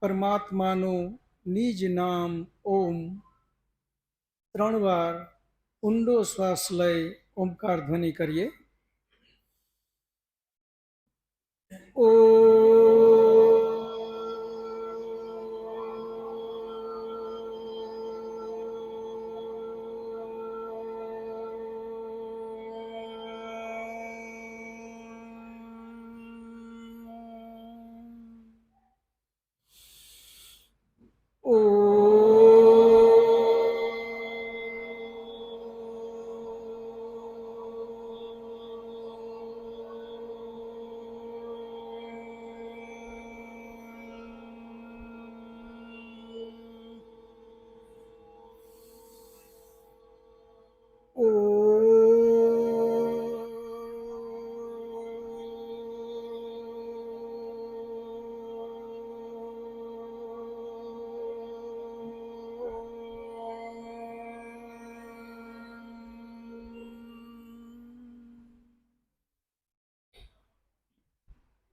પરમાત્માનું નિજ નામ ઓમ 3 વાર ઊંડો શ્વાસ લઈ ઓમકાર ધ્વનિ કરીએ. ઓ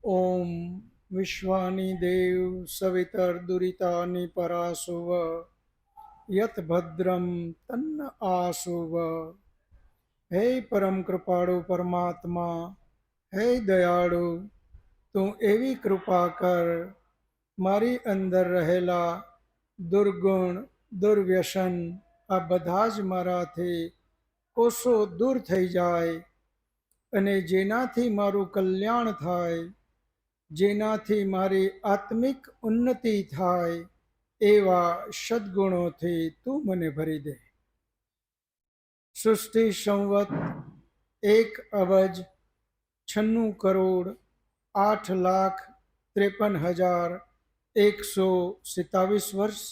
ઓમ વિશ્વાની દેવ સવિતર્દુરિતાની પરાસુવ યત ભદ્રમ તન્ન આસુવ. હે પરમ કૃપાળુ પરમાત્મા, હે દયાળુ, તું એવી કૃપા કર મારી અંદર રહેલા દુર્ગુણ દુર્વ્યસન આ બધા જ મારાથી કોસો દૂર થઈ જાય અને જેનાથી મારું કલ્યાણ થાય, જેનાથી મારી આત્મિક ઉન્નતિ થાય એવા સદ્ગુણોથી તું મને ભરી દે. સૃષ્ટિ સંવત 1,96,53,127 વર્ષ,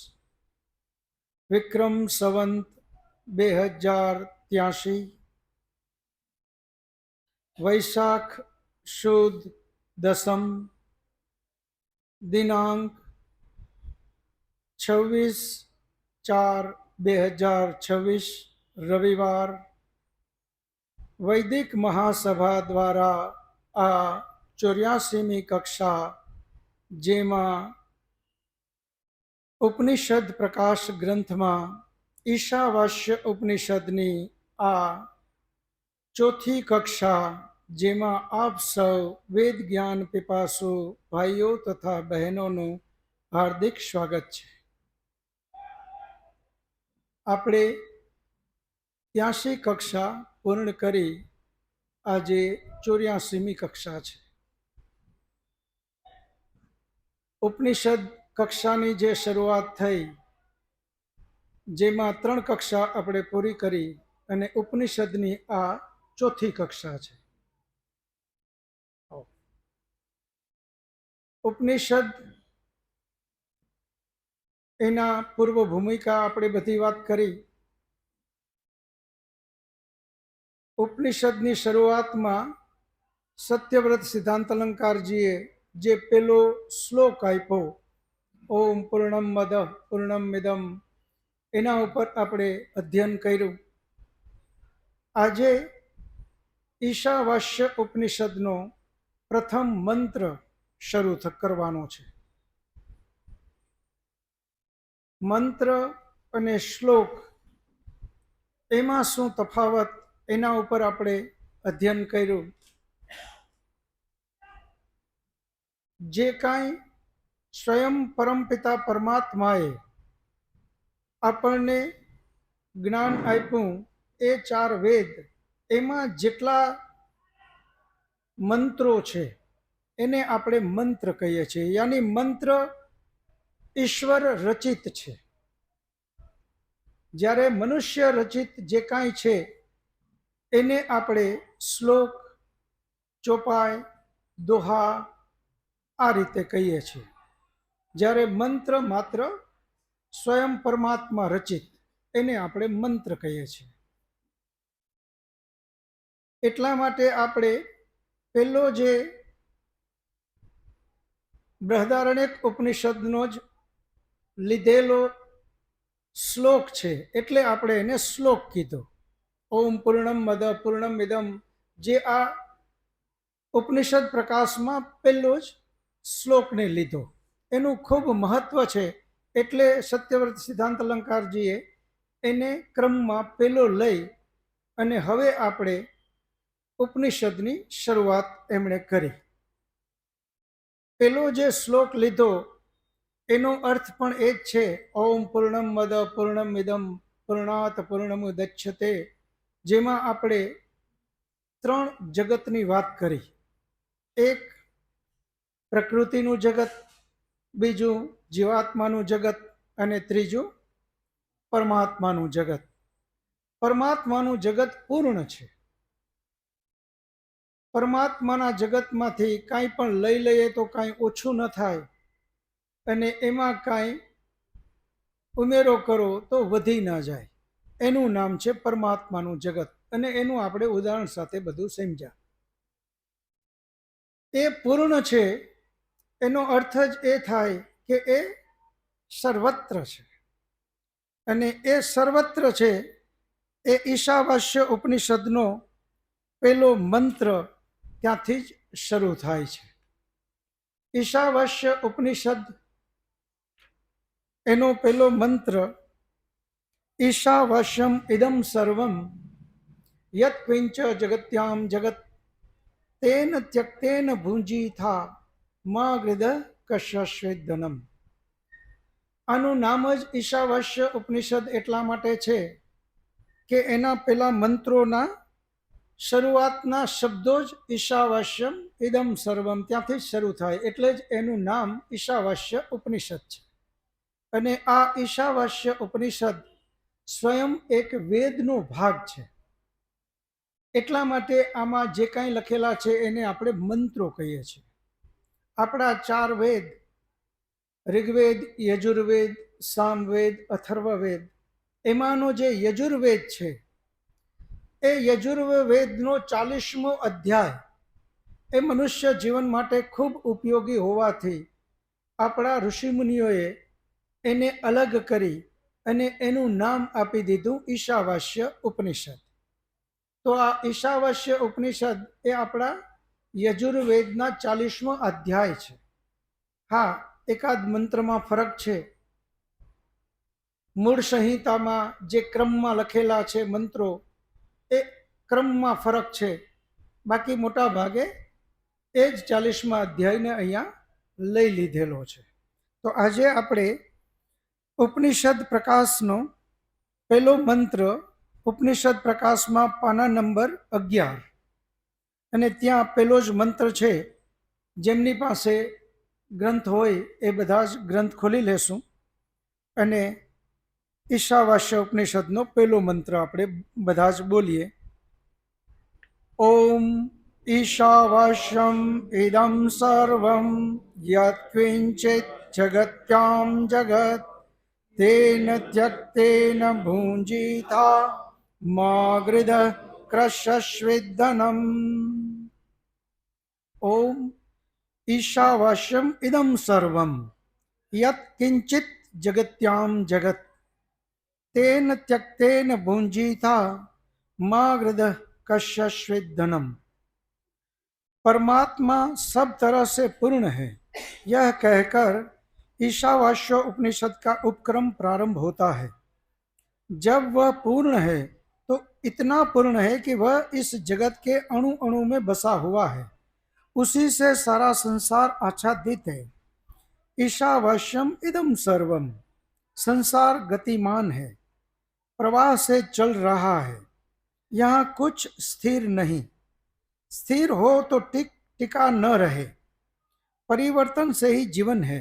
વિક્રમ સંવત 2083, વૈશાખ શુદ્ધ દસમ, દિનાંક 26/4/2026 રવિવાર. વૈદિક મહાસભા દ્વારા આ 84મી કક્ષા, જેમાં ઉપનિષદ પ્રકાશ ગ્રંથમાં ઈશાવાસ્ય ઉપનિષદની આ 4થી કક્ષા, જેમાં આપ સૌ વેદ જ્ઞાન પીપાસુ ભાઈઓ તથા બહેનોનું હાર્દિક સ્વાગત છે. આપણે 83 કક્ષા પૂર્ણ કરી આજે 84મી કક્ષા છે. ઉપનિષદ કક્ષાની જે શરૂઆત થઈ, જેમાં 3 કક્ષા આપણે પૂરી કરી અને ઉપનિષદની આ 4થી કક્ષા છે. ઉપનિષદ એના પૂર્વ ભૂમિકા આપણે બધી વાત કરી. ઉપનિષદની શરૂઆતમાં સત્યવ્રત સિદ્ધાંત અલંકારજીએ જે પેલો શ્લોક આપ્યો, ઓમ પૂર્ણમ મદ પૂર્ણમિદમ, એના ઉપર આપણે અધ્યયન કર્યું. આજે ઈશાવાસ્ય ઉપનિષદનો પ્રથમ મંત્ર શરૂ કરવાનો છે. મંત્ર અને શ્લોક એમાં શું તફાવત, એના ઉપર આપણે અધ્યયન કર્યું. જે કાંઈ સ્વયં પરમપિતા પરમાત્માએ આપણને જ્ઞાન આપ્યું, એ 4 વેદ, એમાં જેટલા મંત્રો છે એને આપણે મંત્ર કહીએ છીએ. યાની મંત્ર ઈશ્વર રચિત છે. જ્યારે મનુષ્ય રચિત જે કાંઈ છે એને આપણે શ્લોક, ચોપાઈ, દોહા આ રીતે કહીએ છીએ. જ્યારે મંત્ર માત્ર સ્વયં પરમાત્મા રચિત, એને આપણે મંત્ર કહીએ છીએ. એટલા માટે આપણે પહેલો જે બૃહદારણ્યક ઉપનિષદનો જ લીધેલો શ્લોક છે, એટલે આપણે એને શ્લોક કીધો. ઓમ પૂર્ણમ મદ પૂર્ણમિદમ, જે આ ઉપનિષદ પ્રકાશમાં પહેલો જ શ્લોકને લીધો. એનું ખૂબ મહત્વ છે. એટલે સત્યવ્રત સિદ્ધાંત અલંકારજીએ એને ક્રમમાં પેલો લઈ અને હવે આપણે ઉપનિષદની શરૂઆત એમણે કરી. પેલો જે શ્લોક લીધો એનો અર્થ પણ એ જ છે, ઓમ પૂર્ણમ મદ પૂર્ણમ ઇદમ પૂર્ણાત પૂર્ણમુદચ્યતે, જેમાં આપણે 3 જગતની વાત કરી. એક પ્રકૃતિનું જગત, બીજું જીવાત્માનું જગત અને ત્રીજું પરમાત્માનું જગત. પરમાત્માનું જગત પૂર્ણ છે. પરમાત્માના જગતમાંથી કાંઈ પણ લઈ લઈએ તો કાંઈ ઓછું ન થાય અને એમાં કાંઈ ઉમેરો કરો તો વધી ના જાય. એનું નામ છે પરમાત્માનું જગત, અને એનું આપણે ઉદાહરણ સાથે બધું સમજ્યા. એ પૂર્ણ છે એનો અર્થ જ એ થાય કે એ સર્વત્ર છે, અને એ સર્વત્ર છે એ ઈશાવાસ્ય ઉપનિષદનો પેલો મંત્ર ત્યાંથી જ શરૂ થાય છે. ઈશાવાસ્ય ઉપનિષદ એનો પેલો મંત્ર, ઈશાવાસ્યમ ઇદમ સર્વમ યત ક્વિંચ જગત્યામ જગત તેન ત્યક્તેન ભુંજીથા મા ગૃધ કશ્યશ્વેદનમ. આનું નામ જ ઈશાવાસ્ય ઉપનિષદ એટલા માટે છે કે એના પેલા મંત્રોના શરૂઆતના શબ્દો જ ઈશાવાસ્યમ ઇદમ સર્વમ ત્યાંથી જ શરૂ થાય, એટલે જ એનું નામ ઈશાવાસ્ય ઉપનિષદ છે. અને આ ઈશાવાસ્ય ઉપનિષદ સ્વયં એક વેદનો ભાગ છે. એટલા માટે આમાં જે કાંઈ લખેલા છે એને આપણે મંત્રો કહીએ છીએ. આપણા 4 વેદ, ઋગ્વેદ, યજુર્વેદ, સામવેદ, અથર્વવેદ, એમાંનો જે યજુર્વેદ છે એ યજુર્વેદનો 40મો અધ્યાય એ મનુષ્ય જીવન માટે ખૂબ ઉપયોગી હોવાથી આપણા ઋષિમુનિઓએ એને અલગ કરી અને એનું નામ આપી દીધું ઈશાવાસ્ય ઉપનિષદ. તો આ ઈશાવાસ્ય ઉપનિષદ એ આપણા યજુર્વેદના 40મો અધ્યાય છે. હા, એકાદ મંત્રમાં ફરક છે. મૂળ સંહિતામાં જે ક્રમમાં લખેલા છે મંત્રો એ ક્રમમાં ફરક છે, બાકી મોટા ભાગે એ જ 40મા અધ્યાયને અહીંયા લઈ લીધેલો છે. તો આજે આપણે ઉપનિષદ પ્રકાશનો પહેલો મંત્ર, ઉપનિષદ પ્રકાશમાં પાના નંબર 11, અને ત્યાં પેલો જ મંત્ર છે. જેમની પાસે ગ્રંથ હોય એ બધા જ ગ્રંથ ખોલી લેશું અને ઈશાવાસ્ય ઉપનિષદનો પેલો મંત્ર આપણે બધા જ બોલીએ. ઓમ ઈશાવાસ્યમ ઇદમ સર્વમ યત્ કિંચિત જગત્યામ જગત તેન ત્યક્તેન ભુંજીથા મા ગૃધ કૃશશ્વેદનમ. ઓમ ઈશાવાસ્યમ ઇદમ સર્વમ યત્ કિંચિત જગત્યામ જગત तेन त्यक्तेन भुंजीथा माँ गृध कश्यश्वेदनम. परमात्मा सब तरह से पूर्ण है, यह कहकर ईशावास्य उपनिषद का उपक्रम प्रारंभ होता है. जब वह पूर्ण है तो इतना पूर्ण है कि वह इस जगत के अणु अणु में बसा हुआ है, उसी से सारा संसार आच्छादित है. ईशावास्यम इदम सर्वम, संसार गतिमान है, प्रवाह से चल रहा है, यहाँ कुछ स्थिर नहीं. स्थिर हो तो टिका न रहे. परिवर्तन से ही जीवन है,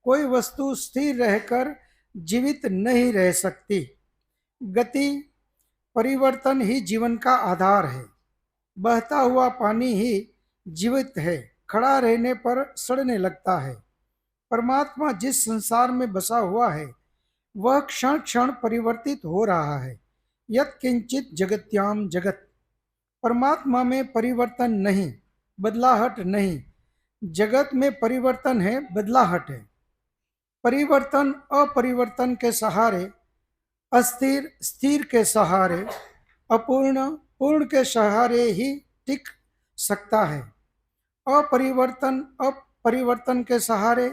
कोई वस्तु स्थिर रहकर जीवित नहीं रह सकती. गति परिवर्तन ही जीवन का आधार है. बहता हुआ पानी ही जीवित है, खड़ा रहने पर सड़ने लगता है. परमात्मा जिस संसार में बसा हुआ है वह क्षण क्षण परिवर्तित हो रहा है. यत् किंचित जगत्याम जगत, परमात्मा में परिवर्तन नहीं, बदलाहट नहीं. जगत में परिवर्तन है, बदलाहट है. परिवर्तन अपरिवर्तन के सहारे, अस्थिर स्थिर के सहारे, अपूर्ण पूर्ण के सहारे ही टिक सकता है. अपरिवर्तन अपरिवर्तन के सहारे,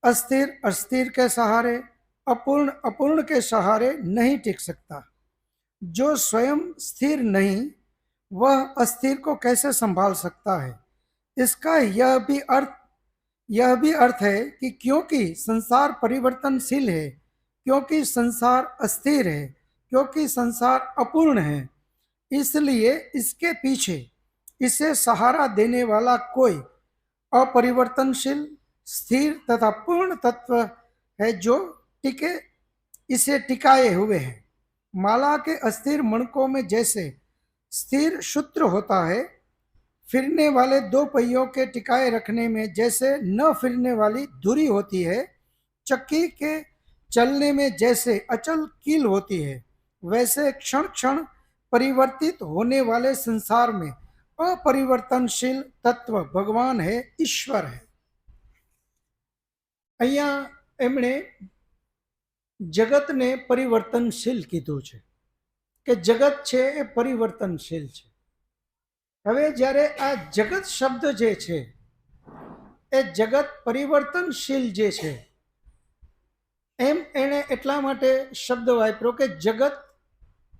अस्थिर अस्थिर के सहारे, अपूर्ण अपूर्ण के सहारे नहीं टिक सकता। जो स्वयं स्थिर नहीं, वह अस्थिर को कैसे संभाल सकता है। इसका यह भी अर्थ है कि क्योंकि संसार परिवर्तनशील है, क्योंकि संसार अस्थिर है, क्योंकि संसार अपूर्ण है, इसलिए इसके पीछे इसे सहारा देने वाला कोई अपरिवर्तनशील, स्थिर तथा पूर्ण तत्व है जो टिके इसे टिकाए हुए है। माला के अस्थिर मणकों में जैसे स्थिर सूत्र होता है, फिरने वाले दो पहियों के टिकाए रखने में जैसे न फिरने वाली धुरी होती है, चक्की के चलने में जैसे अचल कील होती है, वैसे क्षण क्षण परिवर्तित होने वाले संसार में अपरिवर्तनशील तत्व भगवान है, ईश्वर है। અહીંયા એમણે જગતને પરિવર્તનશીલ કીધું છે કે જગત છે એ પરિવર્તનશીલ છે। હવે જ્યારે આ જગત શબ્દ જે છે એ જગત પરિવર્તનશીલ જે છે એમ એણે એટલા માટે શબ્દ વાપર્યો કે જગત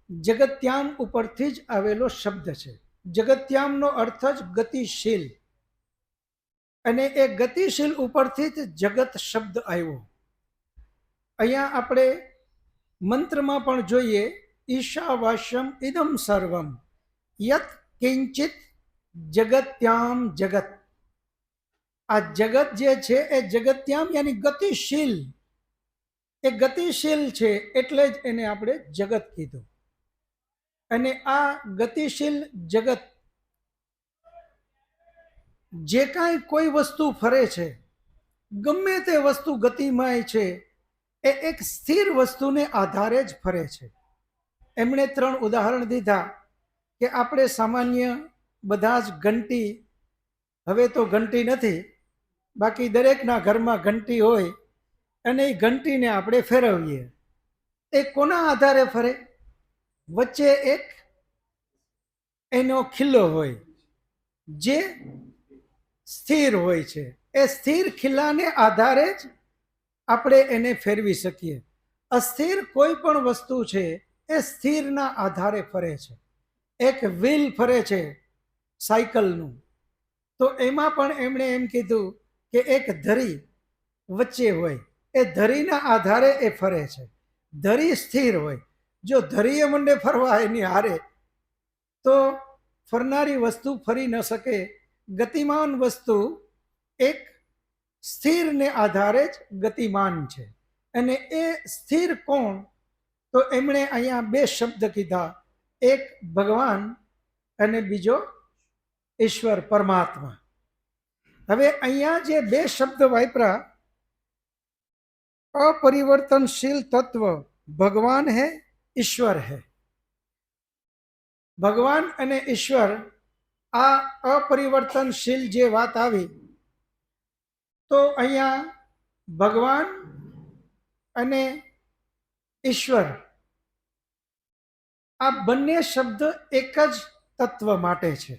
જગત્યામ ઉપરથી જ આવેલો શબ્દ છે। જગત્યામનો અર્થ જ ગતિશીલ, અને એ ગતિશીલ ઉપરથી જ જગત શબ્દ આવ્યો। અહીંયા આપણે મંત્રમાં પણ જોઈએ, ઈશાવાસ્યમ ઇદમ સર્વમ યત કિંચિત જગત્યામ જગત। આ જગત જે છે એ જગત્યામ યાની ગતિશીલ, એ ગતિશીલ છે એટલે જ એને આપણે જગત કીધું। અને આ ગતિશીલ જગત, જે કાંઈ કોઈ વસ્તુ ફરે છે, ગમે તે વસ્તુ ગતિમય છે, એ એક સ્થિર વસ્તુને આધારે જ ફરે છે। એમણે 3 ઉદાહરણ દીધા કે આપણે સામાન્ય બધા જ ઘંટી, હવે તો ઘંટી નથી, બાકી દરેકના ઘરમાં ઘંટી હોય, અને એ ઘંટીને આપણે ફેરવીએ, એ કોના આધારે ફરે? વચ્ચે એક એનો ખિલ્લો હોય જે સ્થિર હોય છે। એ સ્થિર ખિલ્લાને આધારે જ આપણે એને ફેરવી શકીએ। અસ્થિર કોઈ પણ વસ્તુ છે એ સ્થિરના આધારે ફરે છે। એક વ્હીલ ફરે છે સાયકલનું, તો એમાં પણ એમણે એમ કીધું કે એક ધરી વચ્ચે હોય, એ ધરીના આધારે એ ફરે છે। ધરી સ્થિર હોય, જો ધરીએ મંડે ફરવા એની હારે, તો ફરનારી વસ્તુ ફરી ન શકે। ગતિમાન વસ્તુ એક સ્થિરને આધારે જ ગતિમાન છે। અને એ સ્થિર કોણ? તો એમણે અહીંયા 2 શબ્દ કીધા, એક ભગવાન અને બીજો ઈશ્વર પરમાત્મા। હવે અહીંયા જે 2 શબ્દ વાપરા, अपरिवर्तनशील तत्व भगवान है, ईश्वर है। भगवान અને ઈશ્વર, આ अपरिवर्तनशील જે વાત આવી, તો અહીંયા ભગવાન અને ઈશ્વર આ બંને શબ્દ એક જ તત્વ માટે છે।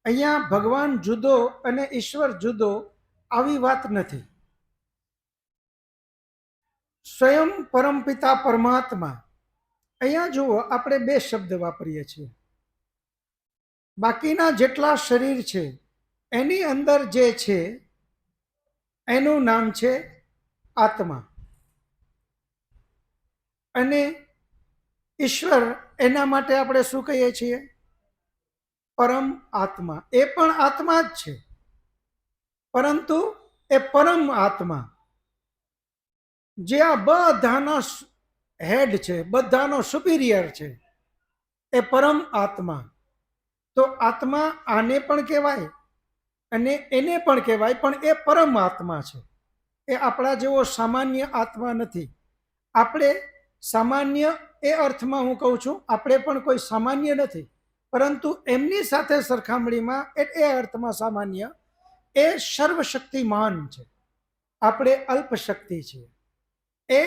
અહીંયા ભગવાન જુદો અને ઈશ્વર જુદો આવી વાત નથી। સ્વયં પરમપિતા પરમાત્મા, અહીંયા જુઓ આપણે 2 શબ્દ વાપરીએ છીએ। બાકીના જેટલા શરીર છે એની અંદર જે છે એનું નામ છે આત્મા, અને ઈશ્વર એના માટે આપણે શું કહીએ છીએ? પરમ આત્મા। એ પણ આત્મા જ છે, પરંતુ એ પરમ આત્મા જે આ બધાનો હેડ છે, બધાનો સુપિરિયર છે, એ પરમ આત્મા। તો આત્મા આને પણ કહેવાય અને એને પણ કહેવાય, પણ એ પરમ આત્મા છે। એ આપણા જેવો સામાન્ય આત્મા નથી। આપણે સામાન્ય એ અર્થમાં હું કહું છું, આપણે પણ કોઈ સામાન્ય નથી, પરંતુ એમની સાથે સરખામણીમાં એ અર્થમાં સામાન્ય, એ સર્વશક્તિમાન છે, આપણે અલ્પશક્તિ છીએ। એ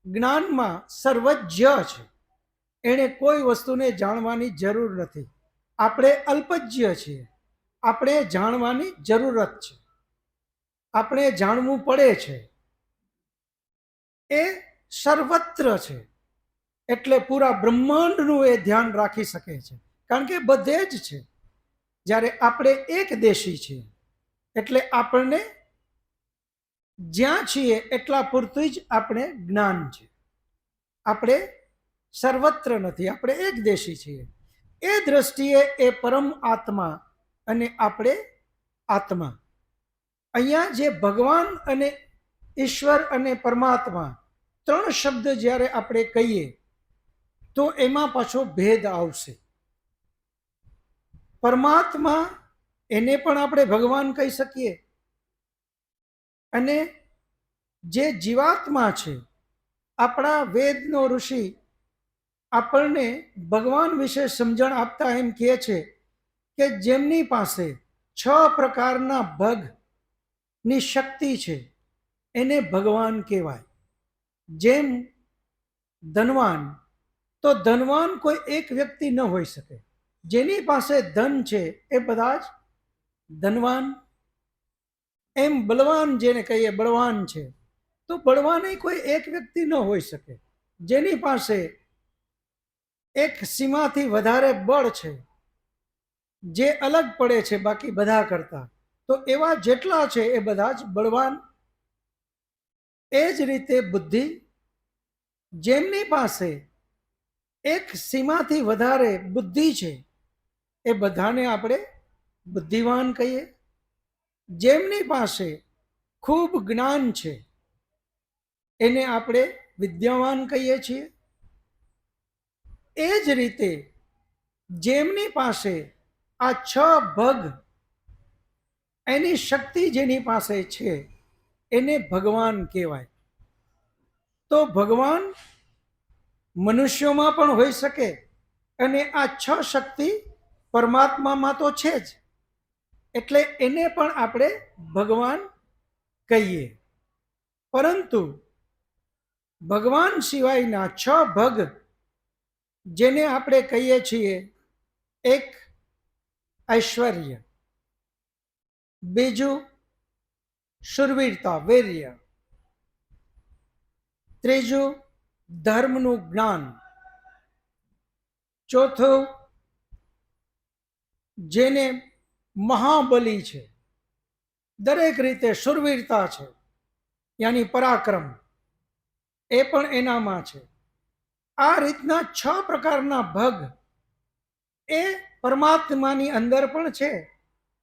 જ્ઞાનમાં સર્વજ્ઞ છે, એણે કોઈ વસ્તુને જાણવાની જરૂર નથી। આપણે અલ્પજ્ઞ છીએ, આપણે જાણવાની જરૂરત છે, આપણે જાણવું પડે છે। એ સર્વત્ર છે, એટલે પૂરા બ્રહ્માંડનું એ ધ્યાન રાખી શકે છે, કારણ કે બધે જ છે. જ્યારે આપણે એક દેશી છીએ એટલે આપણને જ્યાં છીએ એટલા પૂરતું જ આપણે જ્ઞાન છે. આપણે સર્વત્ર નથી, આપણે એક દેશી છીએ. એ દ્રષ્ટિએ એ પરમ આત્મા અને આપણે આત્મા, અહીંયા જે ભગવાન અને ઈશ્વર અને પરમાત્મા ત્રણ શબ્દ જ્યારે આપણે કહીએ તો એમાં પાછો ભેદ આવશે. પરમાત્મા એને પણ આપણે ભગવાન કહી શકીએ, અને જે જીવાત્મા છે, આપણા વેદનો ઋષિ આપણને ભગવાન વિશે સમજણ આપતા એમ કહે છે કે જેમની પાસે 6 પ્રકારના ભગની શક્તિ છે એને ભગવાન કહેવાય. જેમ ધનવાન, તો ધનવાન કોઈ એક વ્યક્તિ ન હોઈ શકે. જેની પાસે ધન છે એ બધા જ ધનવાન. એમ બળવાન જેને કહીએ બળવાન છે, તો બળવાન કોઈ એક વ્યક્તિ ન હોઈ શકે. જેની પાસે એક સીમાથી વધારે બળ છે, જે અલગ પડે છે બાકી બધા કરતા, તો એવા જેટલા છે એ બધા જ બળવાન. એ જ રીતે બુદ્ધિ, જેમની પાસે એક સીમાથી વધારે બુદ્ધિ છે એ બધાને આપણે બુદ્ધિવાન કહીએ. જેમની પાસે ખૂબ જ્ઞાન છે એને આપણે વિદ્યાવાન કહીએ છીએ. એ જ રીતે જેમની પાસે આ 6 ભગ એની શક્તિ જેની પાસે છે એને ભગવાન કહેવાય. તો ભગવાન મનુષ્યોમાં પણ હોઈ શકે, અને આ 6 શક્તિ પરમાત્મામાં તો છે જ, એટલે એને પણ આપણે ભગવાન કહીએ. પરંતુ ભગવાન સિવાયના 6 ભગ જેને આપણે કહીએ છીએ, એક ઐશ્વર્ય, બીજું શુરવીરતા વીર્ય, ત્રીજું ધર્મનું જ્ઞાન, ચોથું જેને મહાબલી છે, દરેક રીતે શુરવીરતા છે યાની પરાક્રમ, એ પણ એનામાં છે. આ રીતના 6 પ્રકારના ભગ એ પરમાત્માની અંદર પણ છે.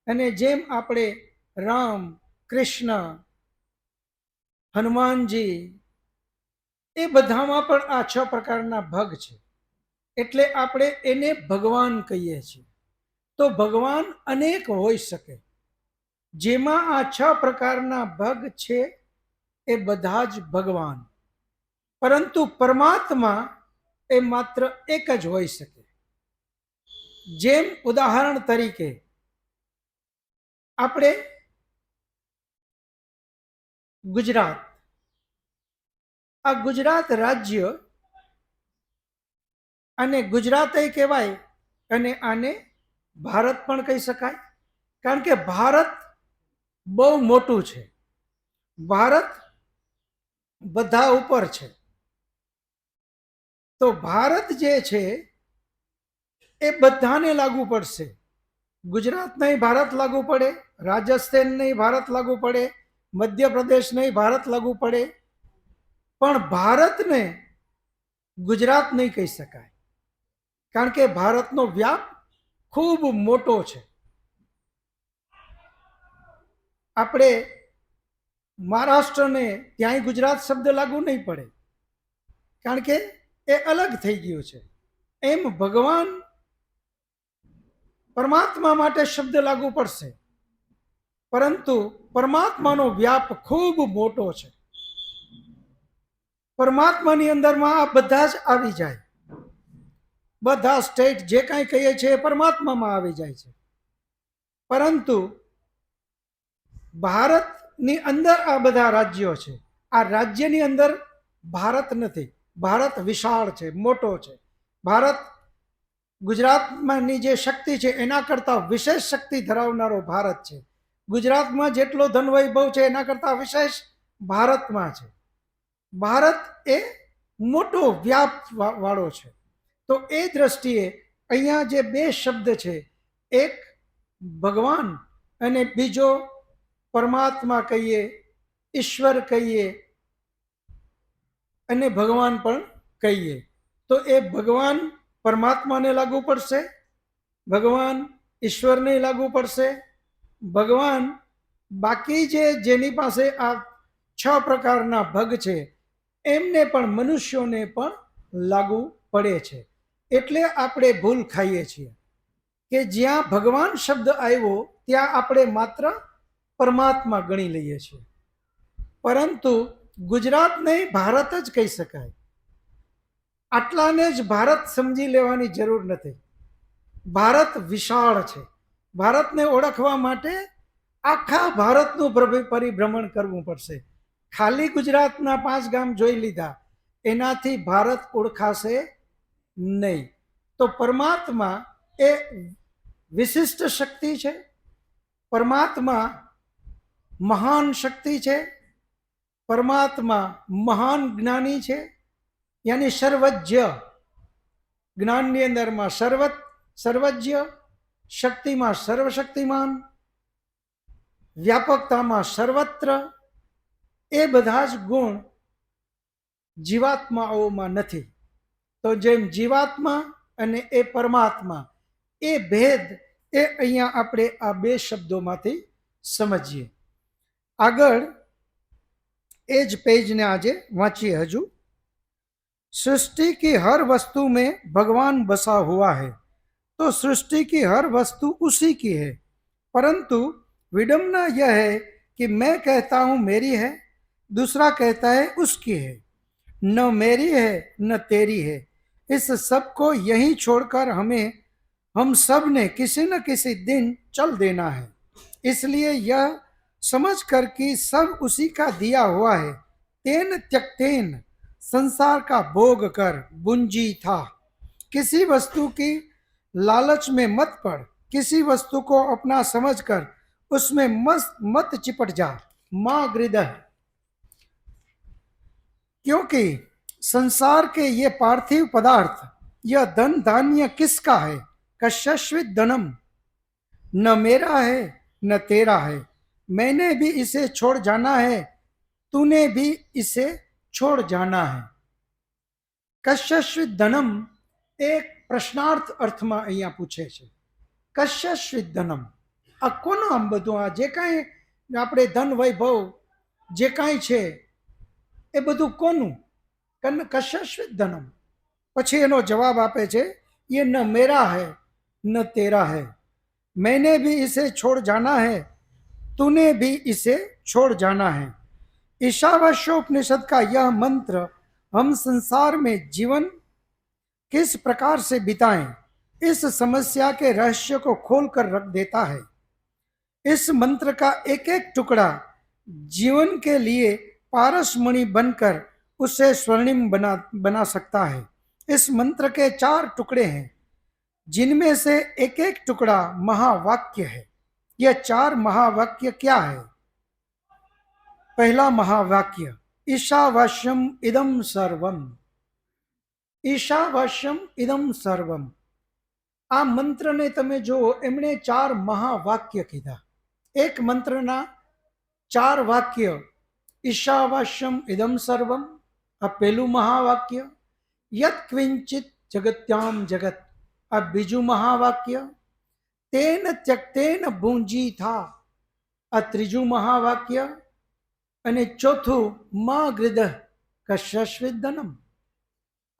અને જેમ આપણે રામ, કૃષ્ણ, હનુમાનજી, એ બધામાં પણ આ 6 પ્રકારના ભગ છે, એટલે આપણે એને ભગવાન કહીએ છીએ. તો ભગવાન અનેક હોઈ શકે. જેમાં આ 6 પ્રકારના ભગ છે એ બધા જ ભગવાન. પરંતુ પરમાત્મા એ માત્ર એક જ હોઈ શકે. જેમ ઉદાહરણ તરીકે આપણે ગુજરાત, આ ગુજરાત રાજ્ય અને ગુજરાત કહેવાય, અને આને ભારત પણ કહી શકાય, કારણ કે ભારત બહુ મોટું છે. ભારત બધા ઉપર છે. તો ભારત જે છે એ બધાને લાગુ પડશે. ગુજરાત નહીં ભારત લાગુ પડે, રાજસ્થાન નહીં ભારત લાગુ પડે, મધ્યપ્રદેશ નહીં ભારત લાગુ પડે, પણ ભારતને ગુજરાત નહીં કહી શકાય, કારણ કે ભારતનો વ્યાપ ખૂબ મોટો છે. આપણે મહારાષ્ટ્રને ત્યાંય ગુજરાત શબ્દ લાગુ નહીં પડે, કારણ કે એ અલગ થઈ ગયું છે. એમ ભગવાન પરમાત્મા માટે શબ્દ લાગુ પડશે, પરંતુ પરમાત્માનો વ્યાપ ખૂબ મોટો છે. પરમાત્માની અંદરમાં આ બધા જ આવી જાય. બધા સ્ટેટ જે કાંઈ કહીએ છીએ એ પરમાત્મામાં આવી જાય છે. પરંતુ ભારતની અંદર આ બધા રાજ્યો છે. આ રાજ્યની અંદર ભારત નથી. ભારત વિશાળ છે, મોટો છે. ભારત ગુજરાતમાંની જે શક્તિ છે એના કરતાં વિશેષ શક્તિ ધરાવનારો ભારત છે. ગુજરાતમાં જેટલો ધન વૈભવ છે એના કરતાં વિશેષ ભારતમાં છે. ભારત એ મોટો વ્યાપ વાળો છે. તો એ દ્રષ્ટિએ અહીંયા જે બે શબ્દ છે, એક ભગવાન અને બીજો પરમાત્મા કહીએ, ઈશ્વર કહીએ અને ભગવાન પણ કહીએ, તો એ ભગવાન પરમાત્માને લાગુ પડશે, ભગવાન ઈશ્વરને લાગુ પડશે, ભગવાન બાકી જેની પાસે આ 6 પ્રકારના ભગ છે એમને પણ, મનુષ્યોને પણ લાગુ પડે છે. એટલે આપણે ભૂલ ખાઈએ છીએ કે જ્યાં ભગવાન શબ્દ આવ્યો ત્યાં આપણે માત્ર પરમાત્મા ગણી લઈએ છીએ, પરંતુ ગુજરાતને ભારત જ કહી શકાય. આટલાને જ ભારત સમજી લેવાની જરૂર નથી. ભારત વિશાળ છે. ભારતને ઓળખવા માટે આખા ભારતનું પરિભ્રમણ કરવું પડશે. ખાલી ગુજરાતના 5 ગામ જોઈ લીધા એનાથી ભારત ઓળખાશે નહીં. તો પરમાત્મા એ વિશિષ્ટ શક્તિ છે, પરમાત્મા મહાન શક્તિ છે, પરમાત્મા મહાન જ્ઞાની છે, યાની સર્વજ્ઞ. જ્ઞાનની અંદરમાં સર્વજ્ઞ, શક્તિમાં સર્વશક્તિમાન, વ્યાપકતામાં સર્વત્ર. એ બધા જ ગુણ જીવાત્માઓમાં નથી. તો જેમ જીવાત્મા અને એ પરમાત્મા, એ ભેદ એ અહીંયા આપણે આ બે શબ્દોમાંથી સમજીએ. આગળ એ જ પેજને આજે वाचिए हजू। सृष्टि की हर वस्तु में भगवान बसा हुआ है, तो सृष्टि की हर वस्तु उसी की है, परंतु विडंबना यह है कि मैं कहता हूं मेरी है, दूसरा कहता है उसकी है। न मेरी है न तेरी है, इस सब को यहीं छोड़कर हम सब ने किसी न किसी दिन चल देना है। इसलिए यह समझ कर कि सब उसी का दिया हुआ है, तेन त्यक्तेन संसार का भोग कर बुंजी था। किसी वस्तु की लालच में मत पड़, किसी वस्तु को अपना समझकर उसमें मत चिपट जा। माँ गृदह, क्योंकि संसार के ये पार्थिव पदार्थ, यह धन धान्य किसका है? कश्यश्वित धनम, न मेरा है न तेरा है, मैंने भी इसे छोड़ जाना है, तूने भी इसे छोड़ जाना है। कश्यश्वित धनम एक प्रश्नार्थ अर्थ में अहींया पूछे छे। कश्यश्वित धनम आ कोनु आम बधुं, आ जे कांई आपणे धन वैभव जे कांई छे ए बधुं कोनु? कश्यश्वित धनम। पछी एनो जवाब आपे छे, ये न मेरा है न तेरा है, मैंने भी इसे छोड़ जाना है, तूने भी इसे छोड़ जाना है। ईशावास्योपनिषद का यह मंत्र हम संसार में जीवन किस प्रकार से बिताएं, इस समस्या के रहस्य को खोलकर रख देता है। इस मंत्र का एक एक टुकड़ा जीवन के लिए पारसमणि बनकर उसे स्वर्णिम बना सकता है। इस मंत्र के 4 टुकड़े हैं, जिनमें से एक एक टुकड़ा महावाक्य है। यह 4 महावाक्य क्या है? पहला महावाक्य, ईशावास्यम इदम सर्वम। ईशावास्यम इदम सर्वम, आ मंत्र ने तमे जो एमणे 4 महावाक्य कीधा। एक मंत्रना 4 वाक्य, ईशावास्यम इदम सर्वम आ पहलू महावाक्य, यत् क्विंचित जगत्याम जगत आ बीजू महावाक्य, तेन त्यक्तेन भूंजी था आ त्रीजू महावाक्य, अने चौथू मां गृदह कश्यश्वित धनम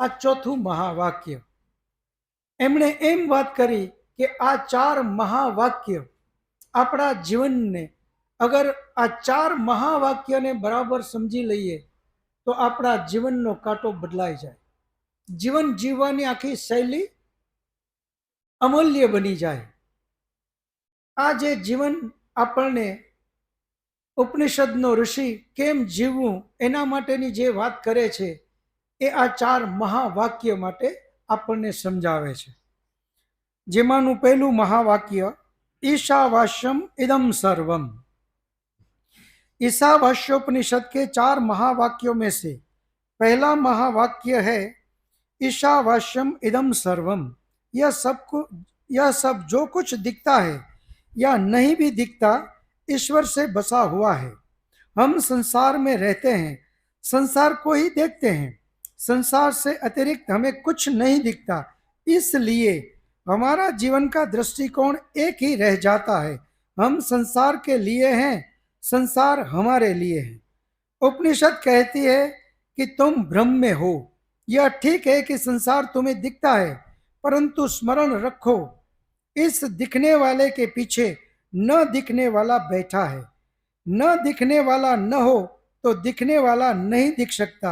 आ चौथू महावाक्य। एमणे एम बात करी कि आ 4 महावाक्य अपना जीवन ने, अगर आ 4 महावाक्य ने बराबर समझी लईए तो अपना जीवन नो कांटो बदलाई जाए, जीवन जीववानी आखी शैली अमूल्य बनी जाए। आ जे जीवन आपने उपनिषदनो ऋषि केम जीवવું एना माटेनी जे वात करे छे ए आ 4 महावाक्य माटे आपने समझावे छे। जेमानुं पहेलुं महावाक्य, ईशावास्यम इदम सर्वम। ईशावास्योपनिषद के 4 महावाक्यों में से पहला महावाक्य है, ईशावास्यम इदम सर्वम। यह सब जो कुछ दिखता है या नहीं भी दिखता, ईश्वर से बसा हुआ है। हम संसार में रहते हैं, संसार को ही देखते हैं, संसार से अतिरिक्त हमें कुछ नहीं दिखता, इसलिए हमारा जीवन का दृष्टिकोण एक ही रह जाता है। हम संसार के लिए हैं, संसार हमारे लिए है। उपनिषद कहती है कि तुम भ्रम में हो। यह ठीक है कि संसार तुम्हें दिखता है, परंतु स्मरण रखो, इस दिखने वाले के पीछे न दिखने वाला बैठा है। न दिखने वाला न हो तो दिखने वाला नहीं दिख सकता,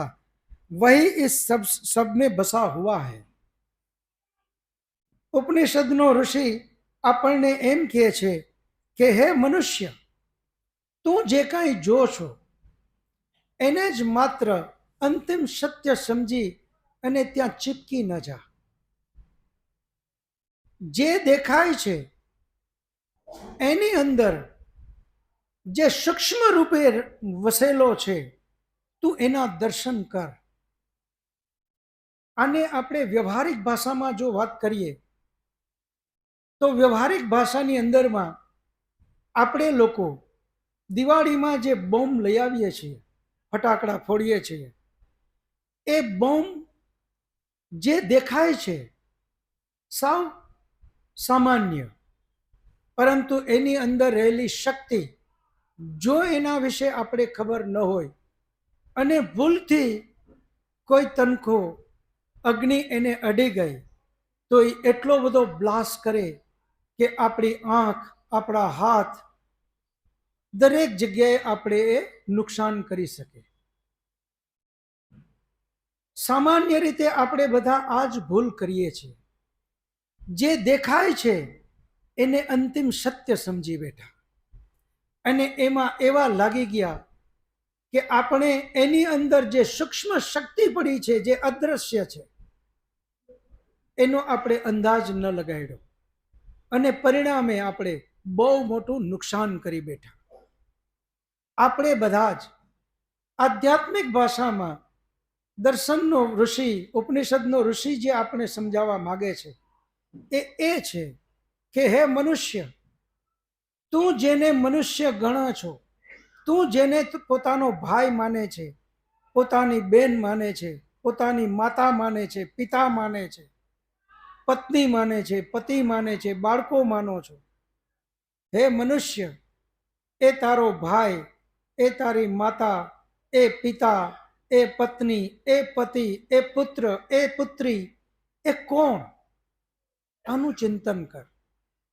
वही इस सब में बसा हुआ है। ઉપનિષદનો ઋષિ આપણને એમ કહે છે કે હે મનુષ્ય, તું જે કાંઈ જો છો એને જ માત્ર અંતિમ સત્ય સમજી અને ત્યાં ચીપકી ન જા. જે દેખાય છે એની અંદર જે સૂક્ષ્મ રૂપે વસેલો છે, તું એના દર્શન કર. આને આપણે વ્યવહારિક ભાષામાં જો વાત કરીએ તો વ્યવહારિક ભાષાની અંદરમાં આપણે લોકો દિવાળીમાં જે બોમ્બ લઈ આવીએ છીએ, ફટાકડા ફોડીએ છીએ, એ બોમ્બ જે દેખાય છે સાવ સામાન્ય, પરંતુ એની અંદર રહેલી શક્તિ, જો એના વિશે આપણે ખબર ન હોય અને ભૂલથી કોઈ તનખો અગ્નિ એને અડી ગઈ તો એ એટલો બધો બ્લાસ્ટ કરે કે આપણી આંખ, આપણા હાથ, દરેક જગ્યાએ આપણે એ નુકસાન કરી શકે. સામાન્ય રીતે આપણે બધા આ જ ભૂલ કરીએ છીએ. જે દેખાય છે એને અંતિમ સત્ય સમજી બેઠા અને એમાં એવા લાગી ગયા કે આપણે એની અંદર જે સૂક્ષ્મ શક્તિ પડી છે, જે અદ્રશ્ય છે, એનો આપણે અંદાજ ન લગાડ્યો અને પરિણામે આપણે બહુ મોટું નુકસાન કરી બેઠા. આપણે બધા જ આધ્યાત્મિક ભાષામાં દર્શનનો ઋષિ, ઉપનિષદનો ઋષિ જે આપણે સમજાવવા માગે છે એ છે કે હે મનુષ્ય, તું જેને મનુષ્ય ગણ છો, તું જેને પોતાનો ભાઈ માને છે, પોતાની બેન માને છે, પોતાની માતા માને છે, પિતા માને છે, પત્ની માને છે, પતિ માને છે, બાળકો માનો છો, હે મનુષ્ય, એ તારો ભાઈ, એ તારી માતા, એ પિતા, એ પત્ની, એ પતિ, એ પુત્ર, એ પુત્રી, એ કોણ? આનું ચિંતન કર.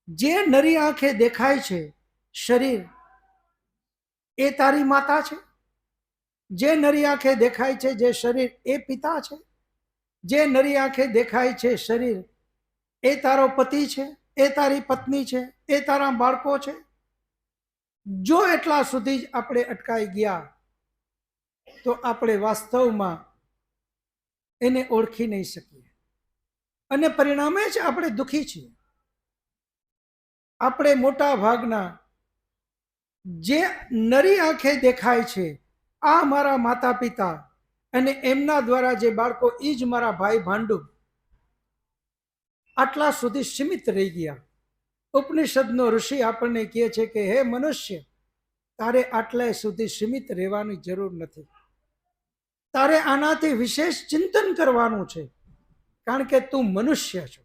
જે નરી આંખે દેખાય છે શરીર, એ તારી માતા છે. જે નરી આંખે દેખાય છે જે શરીર, એ પિતા છે. જે નરી આંખે દેખાય છે શરીર, એ તારો પતિ છે, એ તારી પત્ની છે, એ તારા બાળકો છે. જો એટલા સુધી જ આપણે અટકાઈ ગયા તો આપણે વાસ્તવમાં એને ઓળખી નહીં શકીએ અને પરિણામે જ આપણે દુઃખી છીએ. આપણે મોટા ભાગના જે નરી આંખે દેખાય છે, આ મારા માતા પિતા અને એમના દ્વારા જે બાળકો, એ જ મારા ભાઈ ભાંડુ, આટલા સુધી સીમિત રહી ગયા. ઉપનિષદનો ઋષિ આપણને કહે છે કે હે મનુષ્ય, તારે આટલા સુધી સીમિત રહેવાની જરૂર નથી. તારે આનાથી વિશેષ ચિંતન કરવાનું છે, કારણ કે તું મનુષ્ય છો.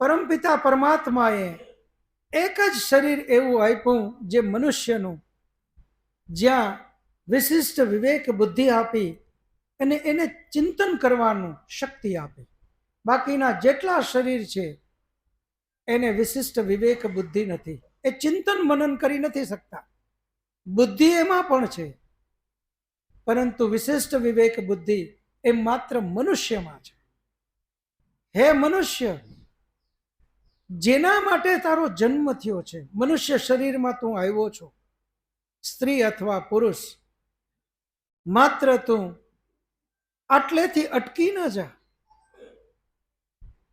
પરમપિતા પરમાત્માએ એક જ શરીર એવું આપ્યું જે મનુષ્યનું, જ્યાં વિશિષ્ટ વિવેક બુદ્ધિ આપી અને એને ચિંતન કરવાનું શક્તિ આપી. બાકીના જેટલા શરીર છે એને વિશિષ્ટ વિવેક બુદ્ધિ નથી, એ ચિંતન મનન કરી નથી શકતા. બુદ્ધિ એમાં પણ છે, પરંતુ વિશિષ્ટ વિવેક બુદ્ધિ એ માત્ર મનુષ્યમાં છે. હે મનુષ્ય, જેના માટે તારો જન્મ થયો છે, મનુષ્ય શરીરમાં તું આવ્યો છો, સ્ત્રી અથવા પુરુષ, માત્ર તું આટલેથી અટકી ન જા.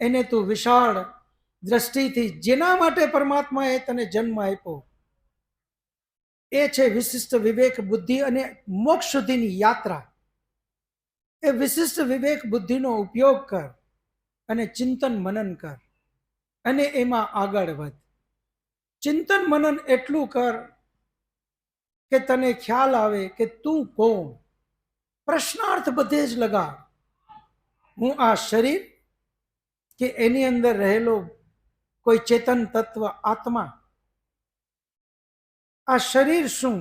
એને તું વિશાળ દ્રષ્ટિથી, જેના માટે પરમાત્માએ તને જન્મ આપ્યો, એ છે વિશિષ્ટ વિવેક બુદ્ધિ અને મોક્ષ સુધીની યાત્રા. એ વિશિષ્ટ વિવેક બુદ્ધિનો ઉપયોગ કર અને ચિંતન મનન કર અને એમાં આગળ વધ. ચિંતન મનન એટલું કર કે તને ખ્યાલ આવે કે તું કોણ. પ્રશ્નાર્થ બધે જ લગાડ. હું આ શરીર કે એની અંદર રહેલો કોઈ ચેતન તત્વ આત્મા. આ શરીર શું?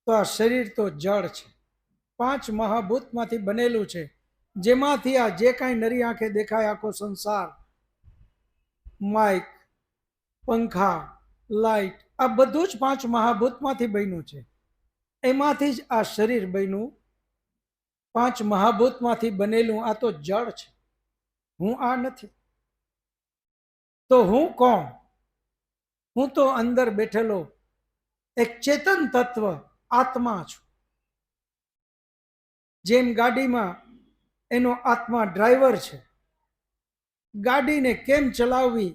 તો આ શરીર તો જળ છે, 5 મહાભૂતમાંથી બનેલું છે, જેમાંથી આ જે કાંઈ નરી આંખે દેખાય આખો સંસાર, માઇક, પંખા, લાઈટ, આ બધું જ 5 મહાભૂતમાંથી બન્યું છે. એમાંથી જ આ શરીર બન્યું, 5 મહાભૂતમાંથી બનેલું. આ તો જળ છે, હું આ નથી. તો હું કોણ? હું તો અંદર બેઠેલો એક ચેતન તત્વ આત્મા છું. જેમ ગાડીમાં એનો આત્મા ડ્રાઈવર છે, ગાડીને કેમ ચલાવવી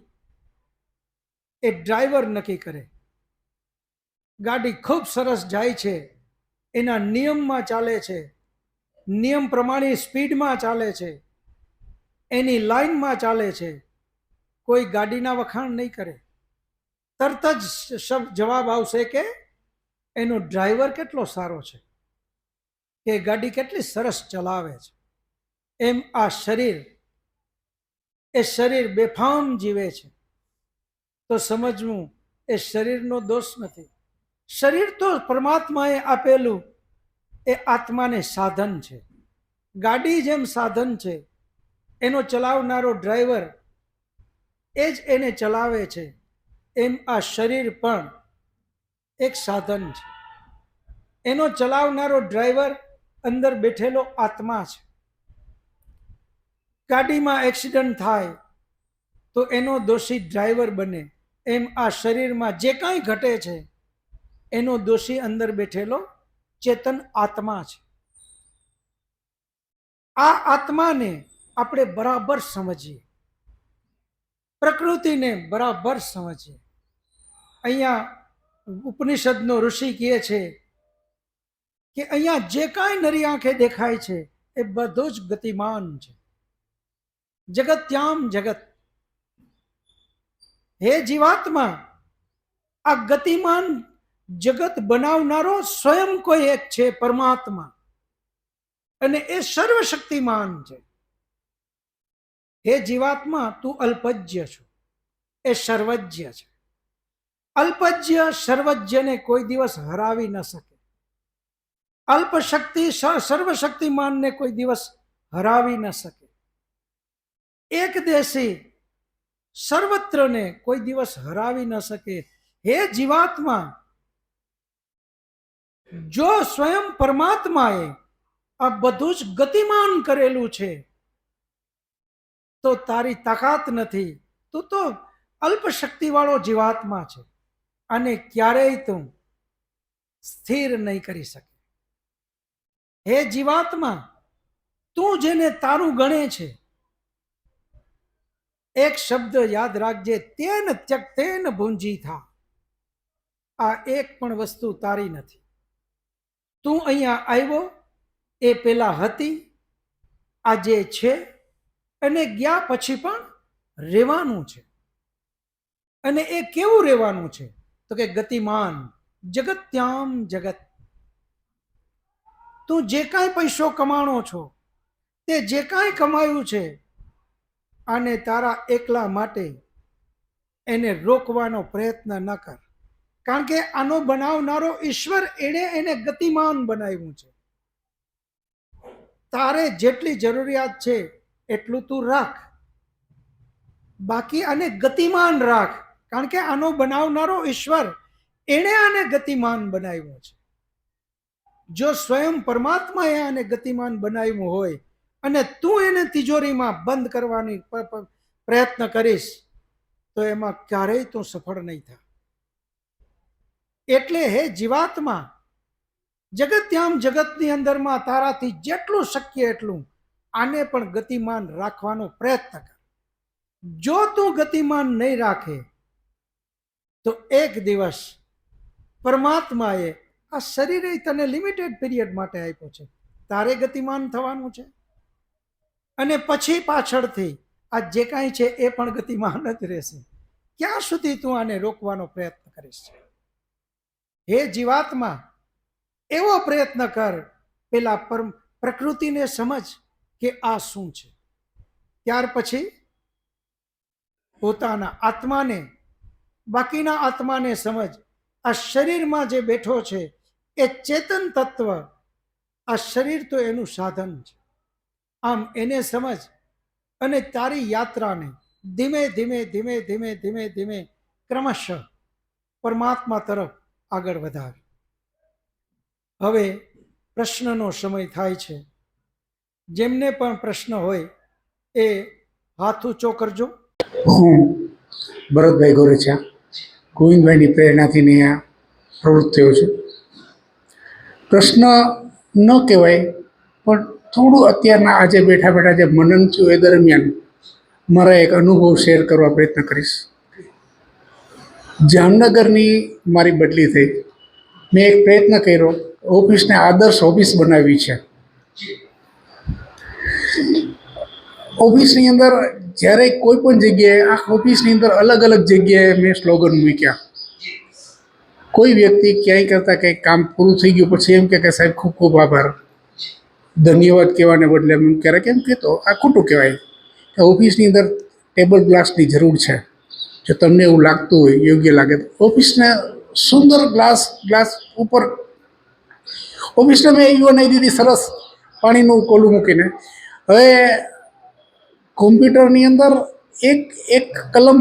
એ ડ્રાઈવર નક્કી કરે. ગાડી ખૂબ સરસ જાય છે, એના નિયમમાં ચાલે છે, નિયમ પ્રમાણે સ્પીડમાં ચાલે છે, એની લાઈનમાં ચાલે છે. કોઈ ગાડીના વખાણ નહીં કરે. તરત જ જવાબ આવશે કે એનો ડ્રાઈવર કેટલો સારો છે, કે ગાડી કેટલી સરસ ચલાવે છે. એમ આ શરીર, એ શરીર બેફામ જીવે છે. તો સમજવું એ શરીરનો દોષ નથી. શરીર તો પરમાત્માએ આપેલું એ આત્માને સાધન છે. ગાડી જેમ સાધન છે, એનો ચલાવનારો ડ્રાઈવર એ જ એને ચલાવે છે. એમ આ શરીર પણ એક સાધન છે. એનો ચલાવનારો ડ્રાઈવર અંદર બેઠેલો આત્મા છે. ગાડીમાં એક્સિડન્ટ થાય તો એનો દોષી ડ્રાઈવર બને. એમ આ શરીરમાં જે કાંઈ ઘટે છે એનો દોષી અંદર બેઠેલો ચેતન આત્મા છે. આ આત્માને આપણે બરાબર સમજીએ, પ્રકૃતિને બરાબર સમજીએ. અહીંયા ઉપનિષદનો ઋષિ કહે છે કે અહીંયા જે કાંઈ નરી આંખે દેખાય છે એ બધું જ ગતિમાન છે. જગત્યામ જગત. હે જીવાત્મા, આ ગતિમાન જગત બનાવનારો સ્વયં કોઈ એક છે, પરમાત્મા, અને એ સર્વશક્તિમાન છે. હે જીવાત્મા, તું અલ્પજ્ય છો, એ સર્વજ્ય છે. અલ્પજ્ય સર્વજ્યને કોઈ દિવસ હરાવી ન શકે. અલ્પશક્તિ સર્વશક્તિમાનને કોઈ દિવસ હરાવી ન શકે. એક દેશી સર્વત્રને કોઈ દિવસ હરાવી ન શકે. હે જીવાત્મા, જો સ્વયં પરમાત્માએ આ બધું જ ગતિમાન કરેલું છે તો તારી તાકાત નથી. તું તો અલ્પશક્તિ વાળો જીવાત્મા છે, અને ક્યારેય તું સ્થિર નહીં કરી શકે. હે જીવાત્મા, તું જેને તારું ગણે છે, એક શબ્દ યાદ રાખજે, તેન ત્યક્તેન ભુંજી થા. આ એક પણ વસ્તુ તારી નથી. તું અહીંયા આવ્યો એ પેલા હતી, આજે છે, અને ગયા પછી પણ રહેવાનું છે. અને એ કેવું રહેવાનું છે? તો કે ગતિમાન. જગત્યામ જગત. તું જે કાંઈ પૈસો કમાણો છો, તે જે કાંઈ કમાયું છે, આને તારા એકલા માટે એને રોકવાનો પ્રયત્ન ન કર. કારણ કે આનો બનાવનારો ઈશ્વર, એને ગતિમાન બનાવ્યું છે. તારે જેટલી જરૂરિયાત છે એટલું તું રાખ, બાકી આને ગતિમાન રાખ. કારણ કે આનો બનાવનારો ઈશ્વર, એણે આને ગતિમાન બનાવ્યો છે. જો સ્વયં પરમાત્માએ આને ગતિમાન બનાવ્યું હોય અને તું એને તિજોરીમાં બંધ કરવાની પ્રયત્ન કરીશ તો એમાં ક્યારેય તું સફળ નહીં થાય. એટલે હે જીવાત્મા, જગત્યામ જગતની અંદરમાં તારાથી જેટલું શક્ય એટલું આને પણ ગતિમાન રાખવાનો પ્રયત્ન કર. જો તું ગતિમાન નહીં રાખે તો એક દિવસ પરમાત્માએ આ શરીરે તને લિમિટેડ પીરિયડ માટે આપ્યો છે, તારે ગતિમાન થવાનું છે, અને પછી પાછળથી આ જે કાંઈ છે એ પણ ગતિમાન જ રહેશે. ક્યાં સુધી તું આને રોકવાનો પ્રયત્ન કરીશ? હે જીવાત્મા, એવો પ્રયત્ન કર, પેલા પ્રકૃતિને સમજ કે આ શું છે. ત્યાર પછી પોતાના આત્માને, બાકીના આત્માને સમજ. આ શરીરમાં જે બેઠો છે એ ચેતન તત્વ, આ શરીર તો એનું સાધન છે. આમ એને સમજ અને તારી યાત્રાને ધીમે ધીમે ધીમે ધીમે ધીમે ધીમે ક્રમશઃ પરમાત્મા તરફ આગળ વધાર. હવે પ્રશ્નનો સમય થાય છે. જેમને પણ પ્રશ્ન હોય એ હાથ ઊંચો કરજો. હું ભરતભાઈ ગોરેચા ગોવિંદભાઈની પ્રેરણાથી અહીંયા પ્રવૃત્ત થયો છું. પ્રશ્ન ન કહેવાય, પણ થોડું અત્યારના આજે બેઠા બેઠા જે મનન થયું એ દરમિયાન મારા એક અનુભવ શેર કરવા પ્રયત્ન કરીશ. જામનગરની મારી બદલી થઈ. મેં એક પ્રયત્ન કર્યો, ઓફિસને આદર્શ ઓફિસ બનાવી છે. ઓફિસની અંદર જ્યારે કોઈ પણ જગ્યાએ, આ ઓફિસની અંદર અલગ અલગ જગ્યાએ મેં સ્લોગન મૂક્યા. કોઈ વ્યક્તિ ક્યાંય કરતાં કંઈક કામ પૂરું થઈ ગયું પછી એમ કે સાહેબ ખૂબ ખૂબ આભાર, ધન્યવાદ કહેવાને બદલે એમ ક્યારેક એમ કહેતો, આ ખોટું કહેવાય. કે ઓફિસની અંદર ટેબલ ગ્લાસની જરૂર છે. જો તમને એવું લાગતું હોય, યોગ્ય લાગે તો ઓફિસને સુંદર ગ્લાસ ઉપર ઓફિસને મેં એવી બનાવી દીધી સરસ, પાણીનું કોલું મૂકીને. હવે કોમ્પ્યુટરની અંદર એક કલમ,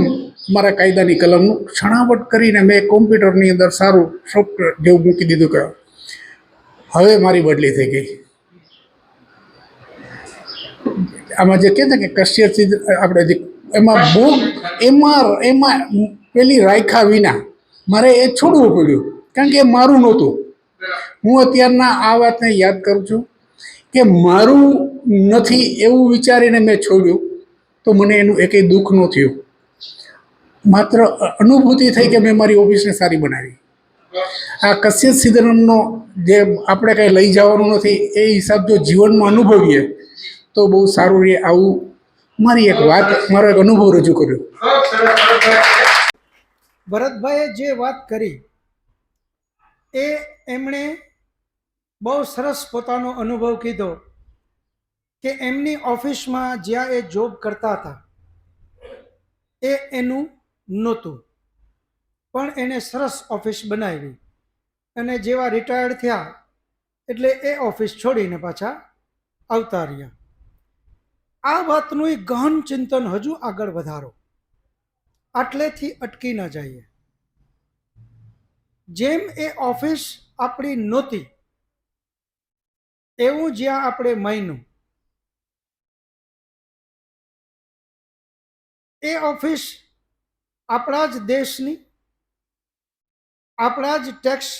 મારા કાયદાની કલમનું છણાવટ કરીને મેં કોમ્પ્યુટરની અંદર સારું સોફ્ટવેર જેવું મૂકી દીધું કે હવે મારી બદલી થઈ ગઈ. આમાં જે કહે છે કે કશ્યપથી આપણે જે એમાં પેલી રાખ્યા વિના મારે એ છોડવું પડ્યું, કારણ કે એ મારું નહોતું. હું અત્યારના આ વાતને યાદ કરું છું કે મારું નથી એવું વિચારીને મેં છોડ્યું તો મને એનું એકેય દુઃખ ન થયું. માત્ર અનુભૂતિ થઈ કે મેં મારી ઓફિસને સારી બનાવી. આ કશ્યપ સિદ્ધરામનો જે આપણે કાંઈ લઈ જવાનું નથી એ હિસાબ જો જીવનમાં અનુભવીએ તો બહુ સારું રહે. આવું મારી એક વાત, મારો એક અનુભવ રજૂ કર્યો. ભરતભાઈએ જે વાત કરી એ એમણે બહુ સરસ પોતાનો અનુભવ કીધો કે એમની ઓફિસમાં જ્યાં એ જોબ કરતા હતા એ એનું નહોતું, પણ એને સરસ ઓફિસ બનાવી અને જેવા રિટાયર્ડ થયા એટલે એ ઓફિસ છોડીને પાછા આવતા રહ્યા. આ વાતનું એક ગહન ચિંતન હજુ આગળ વધારો, આટલેથી અટકી ન જઈએ. જેમ એ ઓફિસ આપણી નહોતી એવું જ્યાં આપણે માન્યું, એ ઓફિસ આપણા જ દેશની, આપણા જ ટેક્સ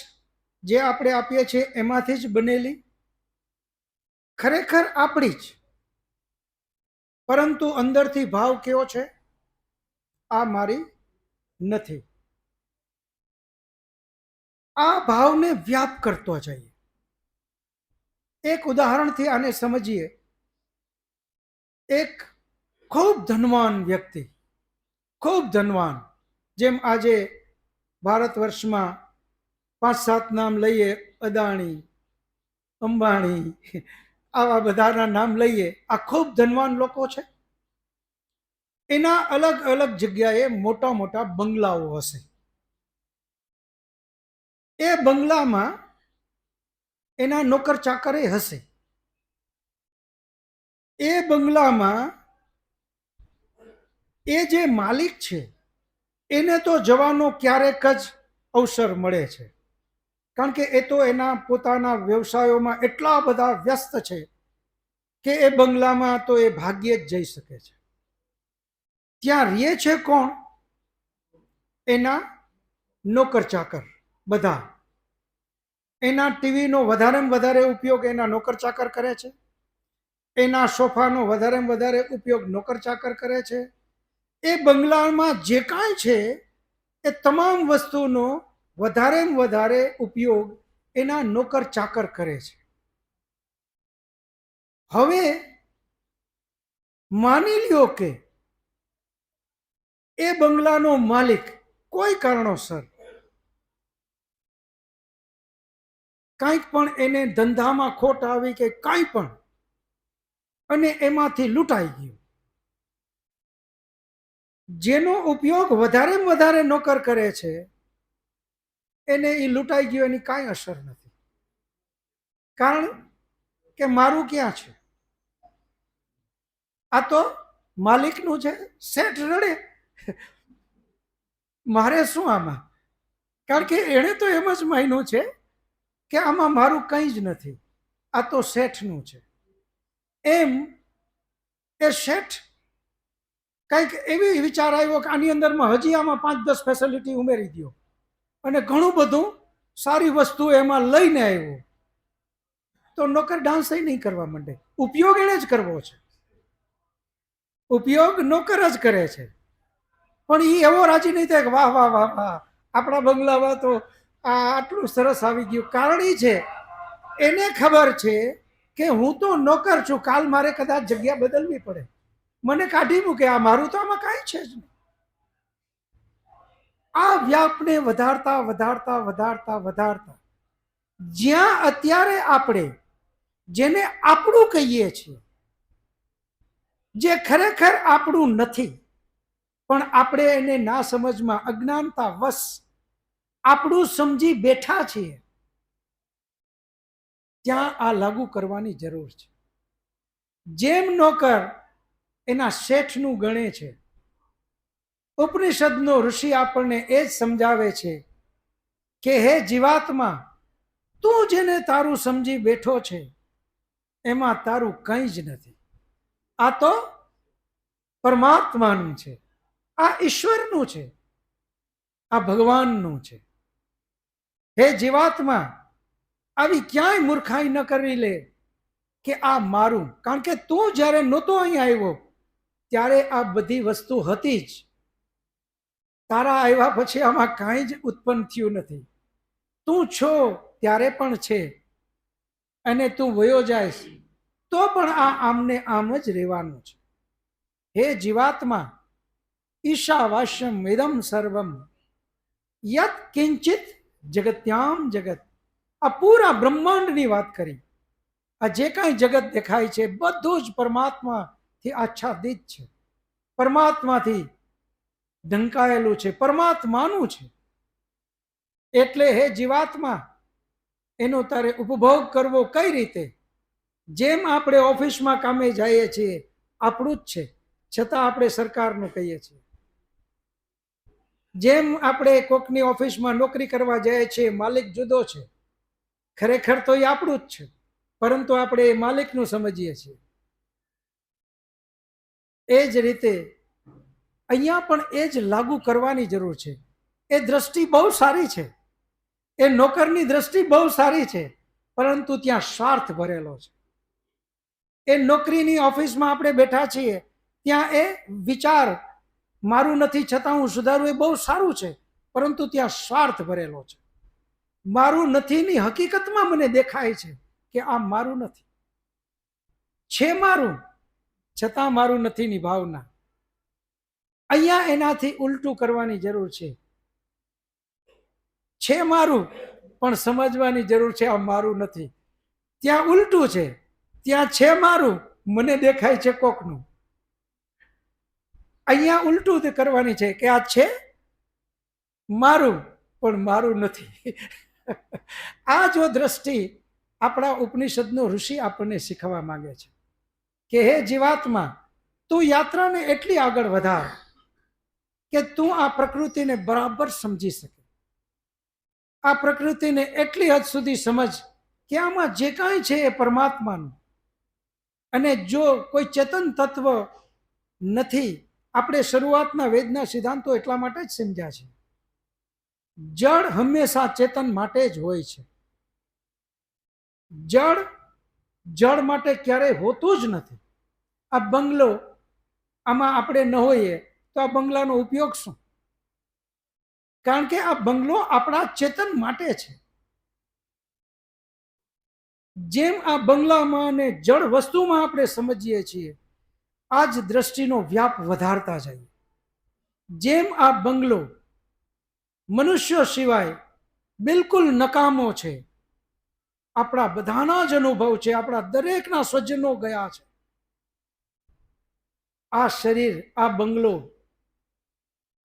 જે આપણે આપીએ છીએ એમાંથી જ બનેલી, ખરેખર આપણી જ, પરંતુ અંદરથી ભાવ કેવો છે, આ મારી નથી. આ ભાવને વ્યાપ કરતો જઈએ. એક ઉદાહરણથી આને સમજીએ. એક ખૂબ ધનવાન વ્યક્તિ, ખૂબ ધનવાન, જેમ આજે ભારત વર્ષમાં 5-7 નામ લઈએ, અદાણી, અંબાણી, આવા બધાના નામ લઈએ, આ ખૂબ ધનવાન લોકો છે. એના અલગ અલગ જગ્યાએ મોટા મોટા બંગલાઓ હશે. એ બંગલામાં એના નોકર ચાકરે હશે. એ બંગલામાં એ જે માલિક છે એને તો જવાનો ક્યારેક જ અવસર મળે છે, કારણ કે એ તો એના પોતાના વ્યવસાયોમાં એટલા બધા વ્યસ્ત છે કે એ બંગલામાં તો એ ભાગ્યે જ જઈ શકે છે. ત્યાં રહે છે કોણ? એના નોકર ચાકર બધા. એના ટીવીનો વધારેમાં વધારે ઉપયોગ એના નોકર ચાકર કરે છે. એના સોફાનો વધારેમાં વધારે ઉપયોગ નોકર ચાકર કરે છે. એ બંગલામાં જે કાંઈ છે એ તમામ વસ્તુનો વધારે ઉપયોગ એના નોકર ચાકર કરે છે. હવે માની લ્યો કે એ બંગલાનો માલિક કોઈ કારણોસર કાંઈક પણ એને ધંધામાં ખોટ આવી કે કાંઈ પણ, અને એમાંથી લૂંટાઈ ગયું. જેનો ઉપયોગ વધારે નોકર કરે છે એને એ લૂંટાઈ ગયો એની કાંઈ અસર નથી. કારણ કે મારું ક્યાં છે? આ તો માલિકનું છે. શેઠ રડે, મારે શું આમાં? કારણ કે એણે તો એમ જ માન્યું છે કે આમાં મારું કંઈ જ નથી, આ તો શેઠનું છે. એમ એ શેઠ કંઈક એવી વિચાર આવ્યો કે આની અંદરમાં હજી આમાં 5-10 ફેસિલિટી ઉમેરી દો, અને ઘણું બધું સારી વસ્તુ એમાં લઈને આવ્યો. તો નોકર ડાન્સ નહીં કરવા માંડે. ઉપયોગ એને જ કરવો છે, ઉપયોગ નોકર જ કરે છે. પણ એ એવો રાજી નહીં થાય કે વાહ વાહ વાહ વાહ, આપણા બંગલામાં તો આટલું સરસ આવી ગયું. કારણ એ છે, એને ખબર છે કે હું તો નોકર છું, કાલ મારે કદાચ જગ્યા બદલવી પડે, મને કાઢી મૂકે, આ મારું તો આમાં કાંઈ છે જ નહીં. આ વ્યાપને વધારતા જ્યાં અત્યારે આપણે જેને આપણું કહીએ છીએ, જે ખરેખર આપણું નથી, પણ આપણે એને ના સમજમાં અજ્ઞાનતા વશ આપણું સમજી બેઠા છીએ, ત્યાં આ લાગુ કરવાની જરૂર છે. જેમ નોકર એના શેઠનું ગણે છે, ઉપનિષદનો ઋષિ આપણને એ જ સમજાવે છે કે હે જીવાત્મા, તું જેને તારું સમજી બેઠો છે એમાં તારું કંઈ જ નથી. આ તો પરમાત્માનું છે, આ ઈશ્વરનું છે, આ ભગવાનનું છે. હે જીવાત્મા, આવી ક્યાંય મૂર્ખાઈ ન કરી લે કે આ મારું. કારણ કે તું જ્યારે નહોતો અહીં આવ્યો ત્યારે આ બધી વસ્તુ હતી જ. તારા આવ્યા પછી આમાં કાંઈ જ ઉત્પન્ન થયું નથી. તું છો ત્યારે પણ છે, અને તું વયો જાય તો પણ આ આમને આમ જ રહેવાનું છે. હે જીવાત્મા, ઈશાવાસ્યમ વેદમ સર્વમ યત કિંચિત જગત્યામ જગત. આ પૂરા બ્રહ્માંડની વાત કરી. આ જે કાંઈ જગત દેખાય છે બધું જ પરમાત્માથી આચ્છાદિત છે, પરમાત્માથી ઢંકાયેલું છે, પરમાત્માનું છે. એટલે હે જીવાત્મા, એનો તારે ઉપભોગ કરવો કઈ રીતે? જેમ આપણે ઓફિસમાં કામે જઈએ છીએ, આપણું જ છે, છતાં આપણે સરકારનું કહીએ છીએ. જેમ આપણે કોકની ઓફિસમાં નોકરી કરવા જઈએ છીએ, માલિક જુદો છે, ખરેખર તો એ આપણું જ છે, પરંતુ આપણે એ માલિકનું સમજીએ છીએ. એ જ રીતે અહીંયા પણ એ જ લાગુ કરવાની જરૂર છે. એ દ્રષ્ટિ બહુ સારી છે, એ નોકરની દ્રષ્ટિ બહુ સારી છે, પરંતુ ત્યાં સ્વાર્થ ભરેલો છે. એ નોકરીની ઓફિસમાં આપણે બેઠા છીએ, ત્યાં એ વિચાર મારું નથી છતાં હું સુધારું, એ બહુ સારું છે, પરંતુ ત્યાં સ્વાર્થ ભરેલો છે. મારું નથીની હકીકતમાં મને દેખાય છે કે આ મારું નથી છે, મારું છતાં મારું નથીની ભાવના. અહીંયા એનાથી ઉલટું કરવાની જરૂર છે મારું, પણ સમજવાની જરૂર છે આ મારું નથી. ત્યાં ઉલટું છે, ત્યાં છે મારું, મને દેખાય છે કોકનું. અહીંયા ઉલટું કરવાની છે કે આ છે મારું, પણ મારું નથી. આ જો દ્રષ્ટિ આપણા ઉપનિષદનો ઋષિ આપણને શીખવા માંગે છે કે હે જીવાત્મા, તું યાત્રાને એટલી આગળ વધાર કે તું આ પ્રકૃતિને બરાબર સમજી શકે. આ પ્રકૃતિને એટલી હદ સુધી સમજ કે આમાં જે કાંઈ છે એ પરમાત્માનું. અને જો કોઈ ચેતન તત્વ નથી, આપણે શરૂઆતના વેદના સિદ્ધાંતો એટલા માટે જ સમજ્યા છે. જળ હંમેશા ચેતન માટે જ હોય છે. જળ માટે ક્યારેય હોતું જ નથી. આ બંગલો, આમાં આપણે ન હોઈએ તો આ બંગલાનો ઉપયોગ શું? કારણ કે આ બંગલો આપણા ચેતન માટે છે. જેમ આ બંગલામાં અને જળ વસ્તુમાં આપણે સમજીએ છીએ, આ જ દ્રષ્ટિનો વ્યાપ વધારતા જઈએ. જેમ આ બંગલો મનુષ્યો સિવાય બિલકુલ નકામો છે, આપણા બધાના જ અનુભવ છે, આપણા દરેકના સ્વજનો ગયા છે. આ શરીર, આ બંગલો,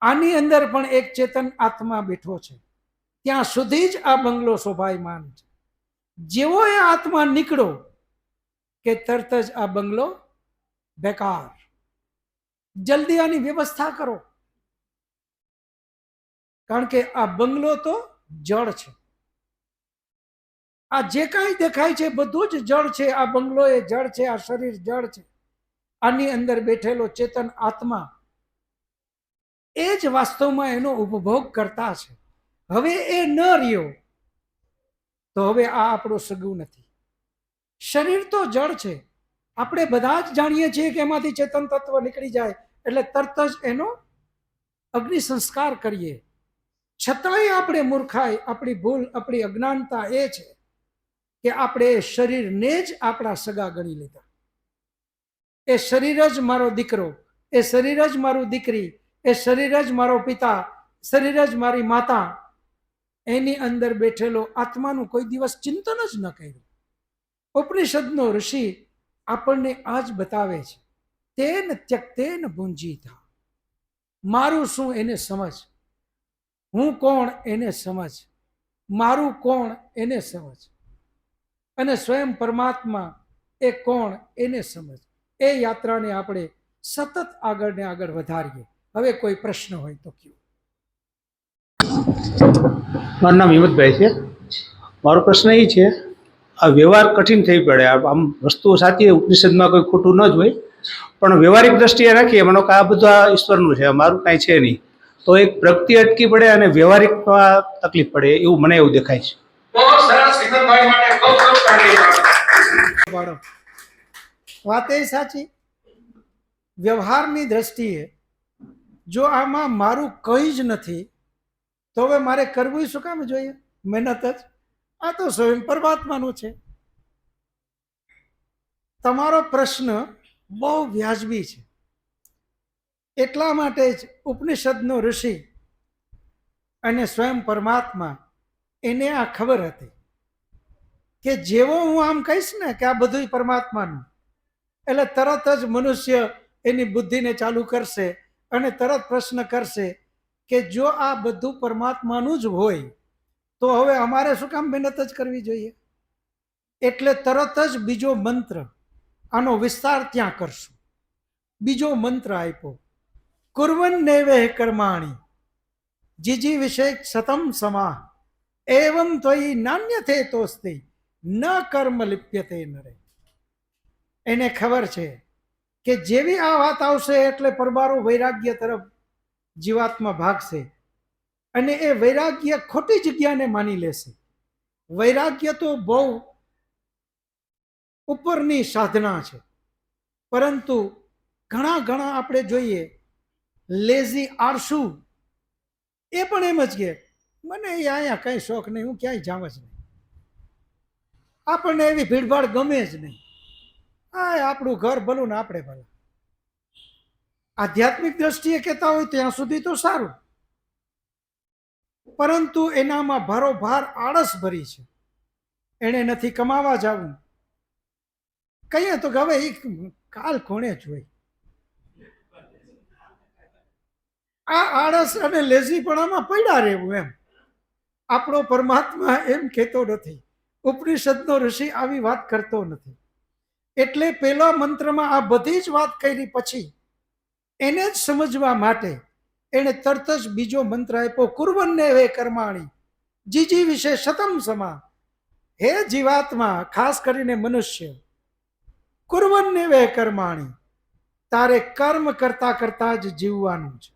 આની અંદર પણ એક ચેતન આત્મા બેઠો છે. ત્યાં સુધી જ આ બંગલો શોભાયમાન છે. જેવો એ આત્મા નીકળો કે તરત જ આ બંગલો બેકાર. જલ્દી આની વ્યવસ્થા કરો, કારણ કે આ બંગલો તો જળ છે. આ જે કાંઈ દેખાય છે બધું જ જળ છે. આ બંગલો એ જળ છે, આ શરીર જળ છે. આની અંદર બેઠેલો ચેતન આત્મા એ જ વાસ્તવમાં એનો ઉપભોગ કરતા છે. હવે એ ન રહ્યો તો હવે આ આપણું સગું નથી. શરીર તો જળ છે. આપણે બધા જ જાણીએ છીએ કે એમાંથી ચેતન તત્વ નીકળી જાય એટલે તરત જ એનો અગ્નિ સંસ્કાર કરીએ. છતાંય આપણે મૂર્ખાઈ, આપણી ભૂલ, આપણી અજ્ઞાનતા એ છે કે આપણે એ શરીરને જ આપણા સગા ગણી લીધા. એ શરીર જ મારો દીકરો, એ શરીર જ મારું દીકરી, એ શરીર જ મારો પિતા, શરીર જ મારી માતા. એની અંદર બેઠેલો આત્માનું કોઈ દિવસ ચિંતન જ ન કર્યું. ઉપનિષદનો ઋષિ આપણને આ જ બતાવે છે. તેન ત્યક્તેન ભુંજીતા. મારું શું એને સમજ, હું કોણ એને સમજ, મારું કોણ એને સમજ, અને સ્વયં પરમાત્મા એ કોણ એને સમજ. એ યાત્રાને આપણે સતત આગળ ને આગળ વધારીએ. હવે કોઈ પ્રશ્ન હોય તો કયો. મારું નામ હિંમતભાઈ છે. મારો પ્રશ્ન એ છે, આ વ્યવહાર કઠિન થઈ પડે. આમ વસ્તુઓ સાચી હોય, ઉપનિષદમાં કોઈ ખોટું ન જ હોય, પણ વ્યવહારિક દ્રષ્ટિએ રાખીએ માનો કે આ બધું આ ઈશ્વરનું છે, મારું કાંઈ છે નહીં, તો એક પ્રગતિ અટકી પડે અને વ્યવહારિકમાં તકલીફ પડે, એવું મને એવું દેખાય છે. વાત એ સાચી. વ્યવહારની દ્રષ્ટિએ જો આમાં મારું કંઈ જ નથી તો હવે મારે કરવું શું કામ જોઈએ? મહેનત જ. આ તો સ્વયં પરમાત્માનું છે. તમારો પ્રશ્ન બહુ વ્યાજબી છે. એટલા માટે જ ઉપનિષદનો ઋષિ અને સ્વયં પરમાત્મા એને આ ખબર હતી કે જેવો હું આમ કહીશ ને કે આ બધું પરમાત્માનું, એટલે તરત જ મનુષ્ય એની બુદ્ધિને ચાલુ કરશે અને તરત પ્રશ્ન કરશે કે જો આ બધું પરમાત્માનું જ હોય તો હવે અમારે શું કામ મહેનત જ કરવી જોઈએ? એટલે તરત જ બીજો મંત્ર, આનો વિસ્તાર ત્યાં કરશું. બીજો મંત્ર આપ્યો, કુર્વન નૈવેહ કર્માણી જીજી વિષય સતમ સમા એવમ ત્વયી નાન્યથે તોસ્તિ ન કર્મ લિપ્યતે નરે. એને ખબર છે કે જેવી આ વાત આવશે એટલે પરબારો વૈરાગ્ય તરફ જીવાત્મા ભાગશે અને એ વૈરાગ્ય ખોટી જગ્યાને માની લેશે. વૈરાગ્ય તો બહુ ઉપરની સાધના છે, પરંતુ ઘણા આપણે જોઈએ લેઝી આળસુ, એ પણ એમ જ કે મને અહીંયા કઈ શોખ નહીં, હું ક્યાંય જાવ જ નહીં, આપણને એવી ભીડભાડ ગમે જ નહીં, આ આપણું ઘર ભલું ને આપણે ભલા. આધ્યાત્મિક દ્રષ્ટિએ કહેતા હોય ત્યાં સુધી તો સારું, પરંતુ એનામાં ભારોભાર આળસ ભરી છે. એને નથી કમાવા જવું, કહીએ તો કે હવે કાલ કોણે જોઈ. આ આળસ અને લેઝીપણામાં પડ્યા રહેવું એમ. આપણો પરમાત્મા એમ કહેતો નથી, ઉપનિષદનો ઋષિ આવી વાત કરતો નથી. એટલે પેલા મંત્રમાં આ બધી જ વાત કરી પછી એને જ સમજવા માટે એને તરત જ બીજો મંત્ર આપ્યો, કુર્વન્ને વે કર્માણી જીજી વિશે શતમ સમા. હે જીવાત્મા, ખાસ કરીને મનુષ્ય, કુર્વન્ને વે કર્માણી, તારે કર્મ કરતા કરતા જ જીવવાનું છે.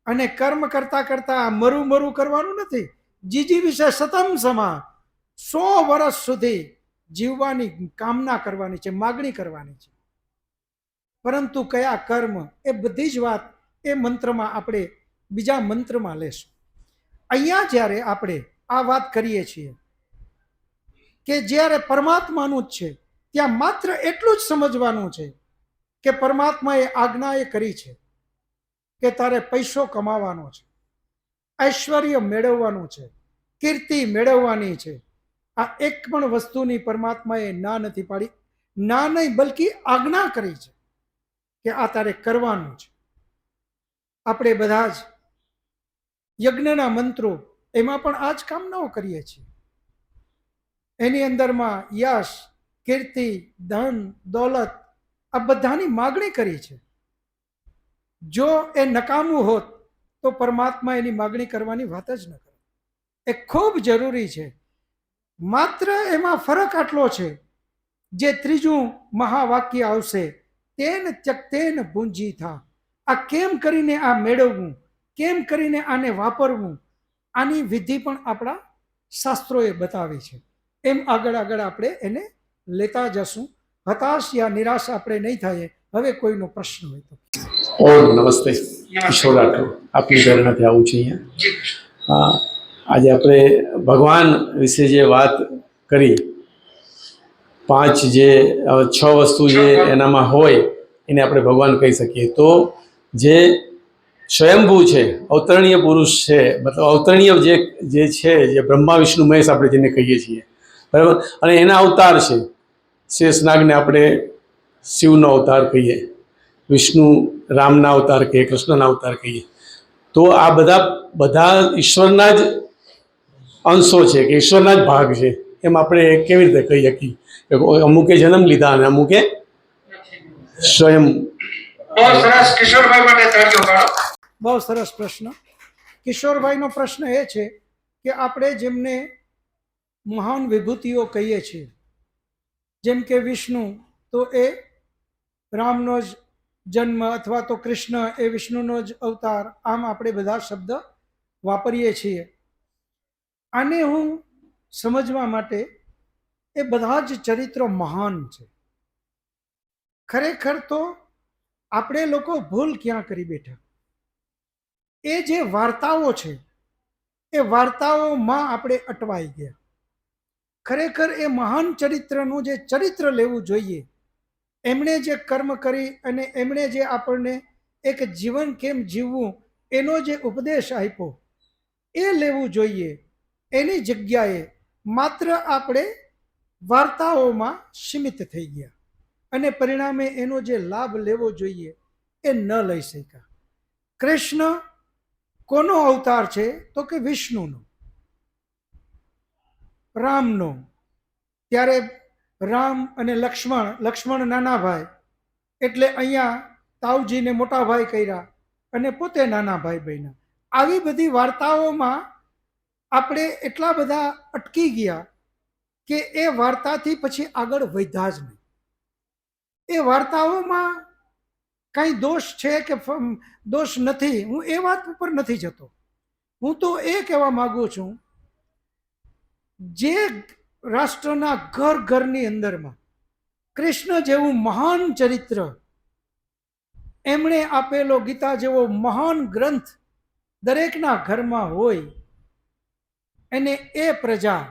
અને કર્મ કરતા કરતા મરું કરવાનું નથી. જીજી વિશે સતમ સમા, 100 વર્ષ સુધી જીવવાની કામના કરવાની છે, માગણી કરવાની છે. પરંતુ કયા કર્મ, એ બધી જ વાત એ મંત્રમાં આપણે બીજા મંત્રમાં લેશું. અહીંયા જ્યારે આપણે આ વાત કરીએ છીએ કે જ્યારે પરમાત્માનું જ છે, ત્યાં માત્ર એટલું જ સમજવાનું છે કે પરમાત્માએ આજ્ઞા એ કરી છે કે તારે પૈસો કમાવાનો છે, ઐશ્વર્ય મેળવવાનું છે, કીર્તિ મેળવવાની છે. આ એક પણ વસ્તુની પરમાત્માએ ના નથી પાડી. ના નહીં, બલકી આજ્ઞા કરી છે કે આ તારે કરવાનું છે. આપણે બધા જ યજ્ઞના મંત્રો એમાં પણ આ જ કામનાઓ કરીએ છીએ. એની અંદરમાં યશ, કીર્તિ, ધન, દોલત આ બધાની માગણી કરી છે. જો એ નકામું હોત તો પરમાત્મા એની માગણી કરવાની વાત જ ન કરે. એ ખૂબ જરૂરી છે. માત્ર એમાં ફરક આટલો છે, જે ત્રીજું મહાવાક્ય આવશે, તેન ત્યક્તેન ભુંજી થા. આ કેમ કરીને આ મેળવવું, કેમ કરીને આને વાપરવું, આની વિધિ પણ આપણા શાસ્ત્રોએ બતાવી છે. એમ આગળ આગળ આપણે એને લેતા જશું. હતાશ યા નિરાશ આપણે નહીં થાય. હવે કોઈનો પ્રશ્ન હોય તો. ઓર નમસ્તે, કિશોર રાઠોડ, આપની પ્રેરણાથી આવું છે અહીંયા. આજે આપણે ભગવાન વિશે જે વાત કરી, 5 જે 6 વસ્તુ જે એનામાં હોય એને આપણે ભગવાન કહી શકીએ. તો જે સ્વયંભૂ છે, અવતરણીય પુરુષ છે, મતલબ અવતરણીય જે છે, જે બ્રહ્મા વિષ્ણુ મહેશ આપણે જેને કહીએ છીએ, બરાબર. અને એના અવતાર છે. શેષનાગને આપણે શિવનો અવતાર કહીએ, વિષ્ણુ રામના અવતાર કહીએ, કૃષ્ણના અવતાર કહીએ. તો આ બધા ઈશ્વરના જ અંશો છે, કે ઈશ્વરના જ ભાગ છે. એમ આપણે કેવી રીતે કહી શકીએ કે અમુકે જન્મ લીધા અને અમુકે સ્વયં. બહુ સરસ પ્રશ્ન. કિશોરભાઈનો પ્રશ્ન એ છે કે આપણે જેમને મહાન વિભૂતિઓ કહીએ છીએ, જેમ કે વિષ્ણુ, તો એ રામનો જ જન્મ, અથવા તો કૃષ્ણ એ વિષ્ણુનો જ અવતાર, આમ આપણે બધા શબ્દ વાપરીએ છીએ. આને હું સમજવા માટે એ બધા જ ચરિત્રો મહાન છે. ખરેખર તો આપણે લોકો ભૂલ ક્યાં કરી બેઠા, એ જે વાર્તાઓ છે એ વાર્તાઓમાં આપણે અટવાઈ ગયા. ખરેખર એ મહાન ચરિત્રનું જે ચરિત્ર લેવું જોઈએ, એમણે જે કર્મ કરી અને એમણે જે આપણને એક જીવન કેમ જીવવું એનો જે ઉપદેશ આપ્યો એ લેવું જોઈએ. એની જગ્યાએ માત્ર આપણે વાર્તાઓમાં સીમિત થઈ ગયા અને પરિણામે એનો જે લાભ લેવો જોઈએ એ ન લઈ શક્યા. કૃષ્ણ કોનો અવતાર છે? તો કે વિષ્ણુનો, રામનો. ત્યારે રામ અને લક્ષ્મણ નાના ભાઈ, એટલે અહીંયા તાવજીને મોટા ભાઈ કર્યા અને પોતે નાના ભાઈ બન્યા. આવી બધી વાર્તાઓમાં આપણે એટલા બધા અટકી ગયા કે એ વાર્તાથી પછી આગળ વધ્યા જ નહીં. એ વાર્તાઓમાં કાંઈ દોષ છે કે દોષ નથી, હું એ વાત ઉપર નથી જતો. હું તો એ કહેવા માગું છું, જે રાષ્ટ્રના ઘરની અંદરમાં કૃષ્ણ જેવું મહાન ચરિત્ર, એમણે આપેલો ગીતા જેવો મહાન ગ્રંથ દરેકના ઘરમાં હોય, અને એ પ્રજા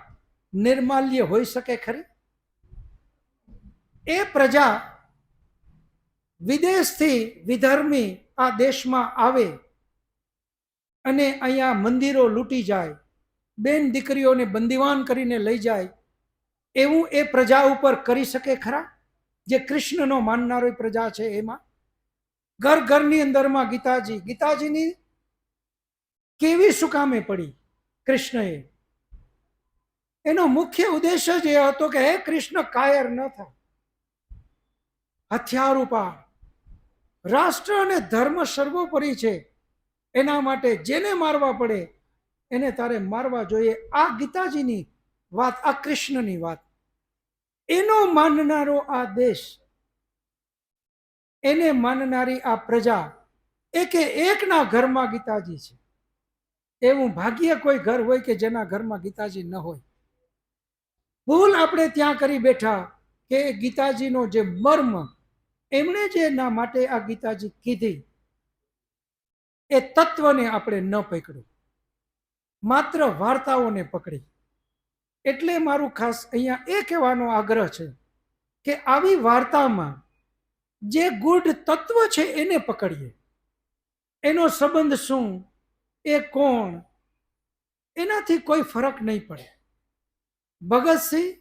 નિર્માલ્ય હોઈ શકે ખરી? એ પ્રજા વિદેશથી વિધર્મી આ દેશમાં આવે અને અહીંયા મંદિરો લૂંટી જાય, બેન દીકરીઓને બંદીવાન કરીને લઈ જાય, એવું એ પ્રજા ઉપર કરી શકે ખરા? જે કૃષ્ણનો માનનારો પ્રજા છે એમાં ઘરની અંદરમાં ગીતાજીની કેવી શું કામે પડી કૃષ્ણએ? એનો મુખ્ય ઉદ્દેશ જ એ હતો કે હે કૃષ્ણ, કાયર ન થા, હથિયાર ઉપાડ, રાષ્ટ્ર અને ધર્મ સર્વોપરી છે, એના માટે જેને મારવા પડે એને તારે મારવા જોઈએ. આ ગીતાજીની વાત, આ કૃષ્ણની વાત. એનો માનનારો આ દેશ, એને માનનારી આ પ્રજા, એકે એકના ઘરમાં ગીતાજી છે. એવું ભાગ્ય કોઈ ઘર હોય કે જેના ઘરમાં ગીતાજી ન હોય. ભૂલ આપણે ત્યાં કરી બેઠા કે ગીતાજીનો જે મર્મ, એમણે જે એના માટે આ ગીતાજી કીધી, એ તત્વને આપણે ન પકડ્યું, માત્ર વાર્તાઓને પકડી. એટલે મારું ખાસ અહીંયા એ કહેવાનો આગ્રહ છે કે આવી વાર્તામાં જે ગૂઢ તત્વ છે એને પકડીએ. એનો સંબંધ શું, એ કોણ, એનાથી કોઈ ફરક નહીં પડે. ભગતસિંહ,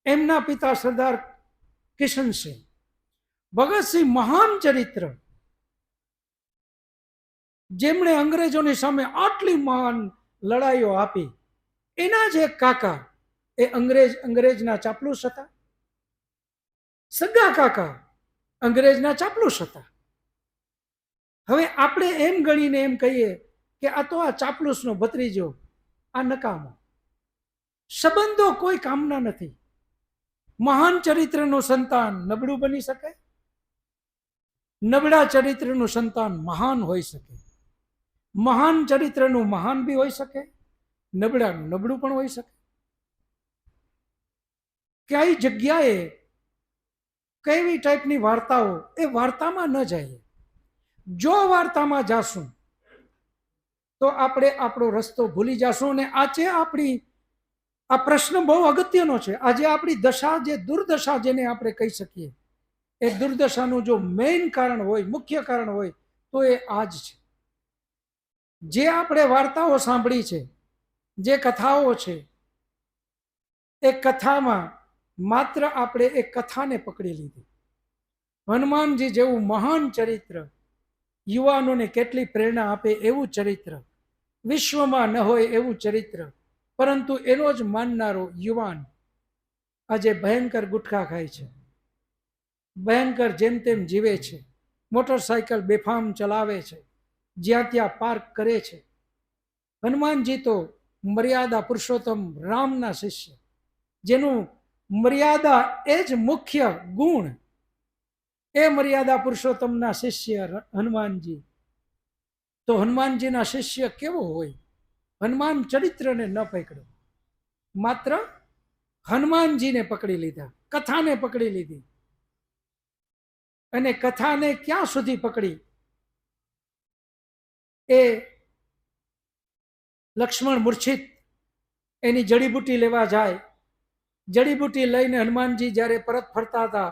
એમના પિતા સરદાર કિશનસિંહ. ભગતસિંહ મહાન ચરિત્ર, જેમણે અંગ્રેજોની સામે આટલી મહાન લડાઈઓ આપી. એના જે કાકા એ અંગ્રેજના ચાપલુસ હતા. સગા કાકા અંગ્રેજના ચાપલુસ હતા. હવે આપણે એમ ગણીને એમ કહીએ કે આ તો આ ચાપલુસનો ભત્રીજો, આ નકામો. સંબંધો કોઈ કામના નથી. મહાન ચરિત્રનું સંતાન નબળું બની શકે, નબળા ચરિત્રનું સંતાન મહાન હોઈ શકે. મહાન ચરિત્રનું મહાન બી હોઈ શકે, નબળાનું નબળું પણ હોઈ શકે. કઈ જગ્યાએ કેવી ટાઈપની વાર્તાઓ, એ વાર્તામાં ન જઈએ. જો વાર્તામાં જાશું તો આપણે આપણો રસ્તો ભૂલી જાશું. અને આજે આપણી આ પ્રશ્ન બહુ અગત્યનો છે. આજે આપણી દશા, જે દુર્દશા જેને આપણે કહી શકીએ, એ દુર્દશાનું જો મેઇન કારણ હોય, મુખ્ય કારણ હોય, તો એ આ જ છે. જે આપણે વાર્તાઓ સાંભળી છે, જે કથાઓ છે, એ કથામાં માત્ર આપણે એ કથાને પકડી લીધી. હનુમાનજી જેવું મહાન ચરિત્ર, યુવાનોને કેટલી પ્રેરણા આપે એવું ચરિત્ર, વિશ્વમાં ન હોય એવું ચરિત્ર, પરંતુ એનો જ માનનારો યુવાન આજે ભયંકર ગુટખા ખાય છે, ભયંકર જેમ તેમ જીવે છે, મોટરસાયકલ બેફામ ચલાવે છે, જ્યાં ત્યાં પાર્ક કરે છે. હનુમાનજી તો મર્યાદા પુરુષોત્તમ રામના શિષ્ય, જેનું મર્યાદા એ જ મુખ્ય ગુણ. એ મર્યાદા પુરુષોત્તમના શિષ્ય હનુમાનજી. તો હનુમાનજીના શિષ્ય કેવો હોય? હનુમાન ચરિત્રને ન પકડ્યો, માત્ર હનુમાનજીને પકડી લીધા, કથાને પકડી લીધી. અને કથાને ક્યાં સુધી પકડી? એ લક્ષ્મણ મૂર્છિત એની જડીબુટી લેવા જાય. જડીબુટી લઈને હનુમાનજી જ્યારે પરત ફરતા હતા,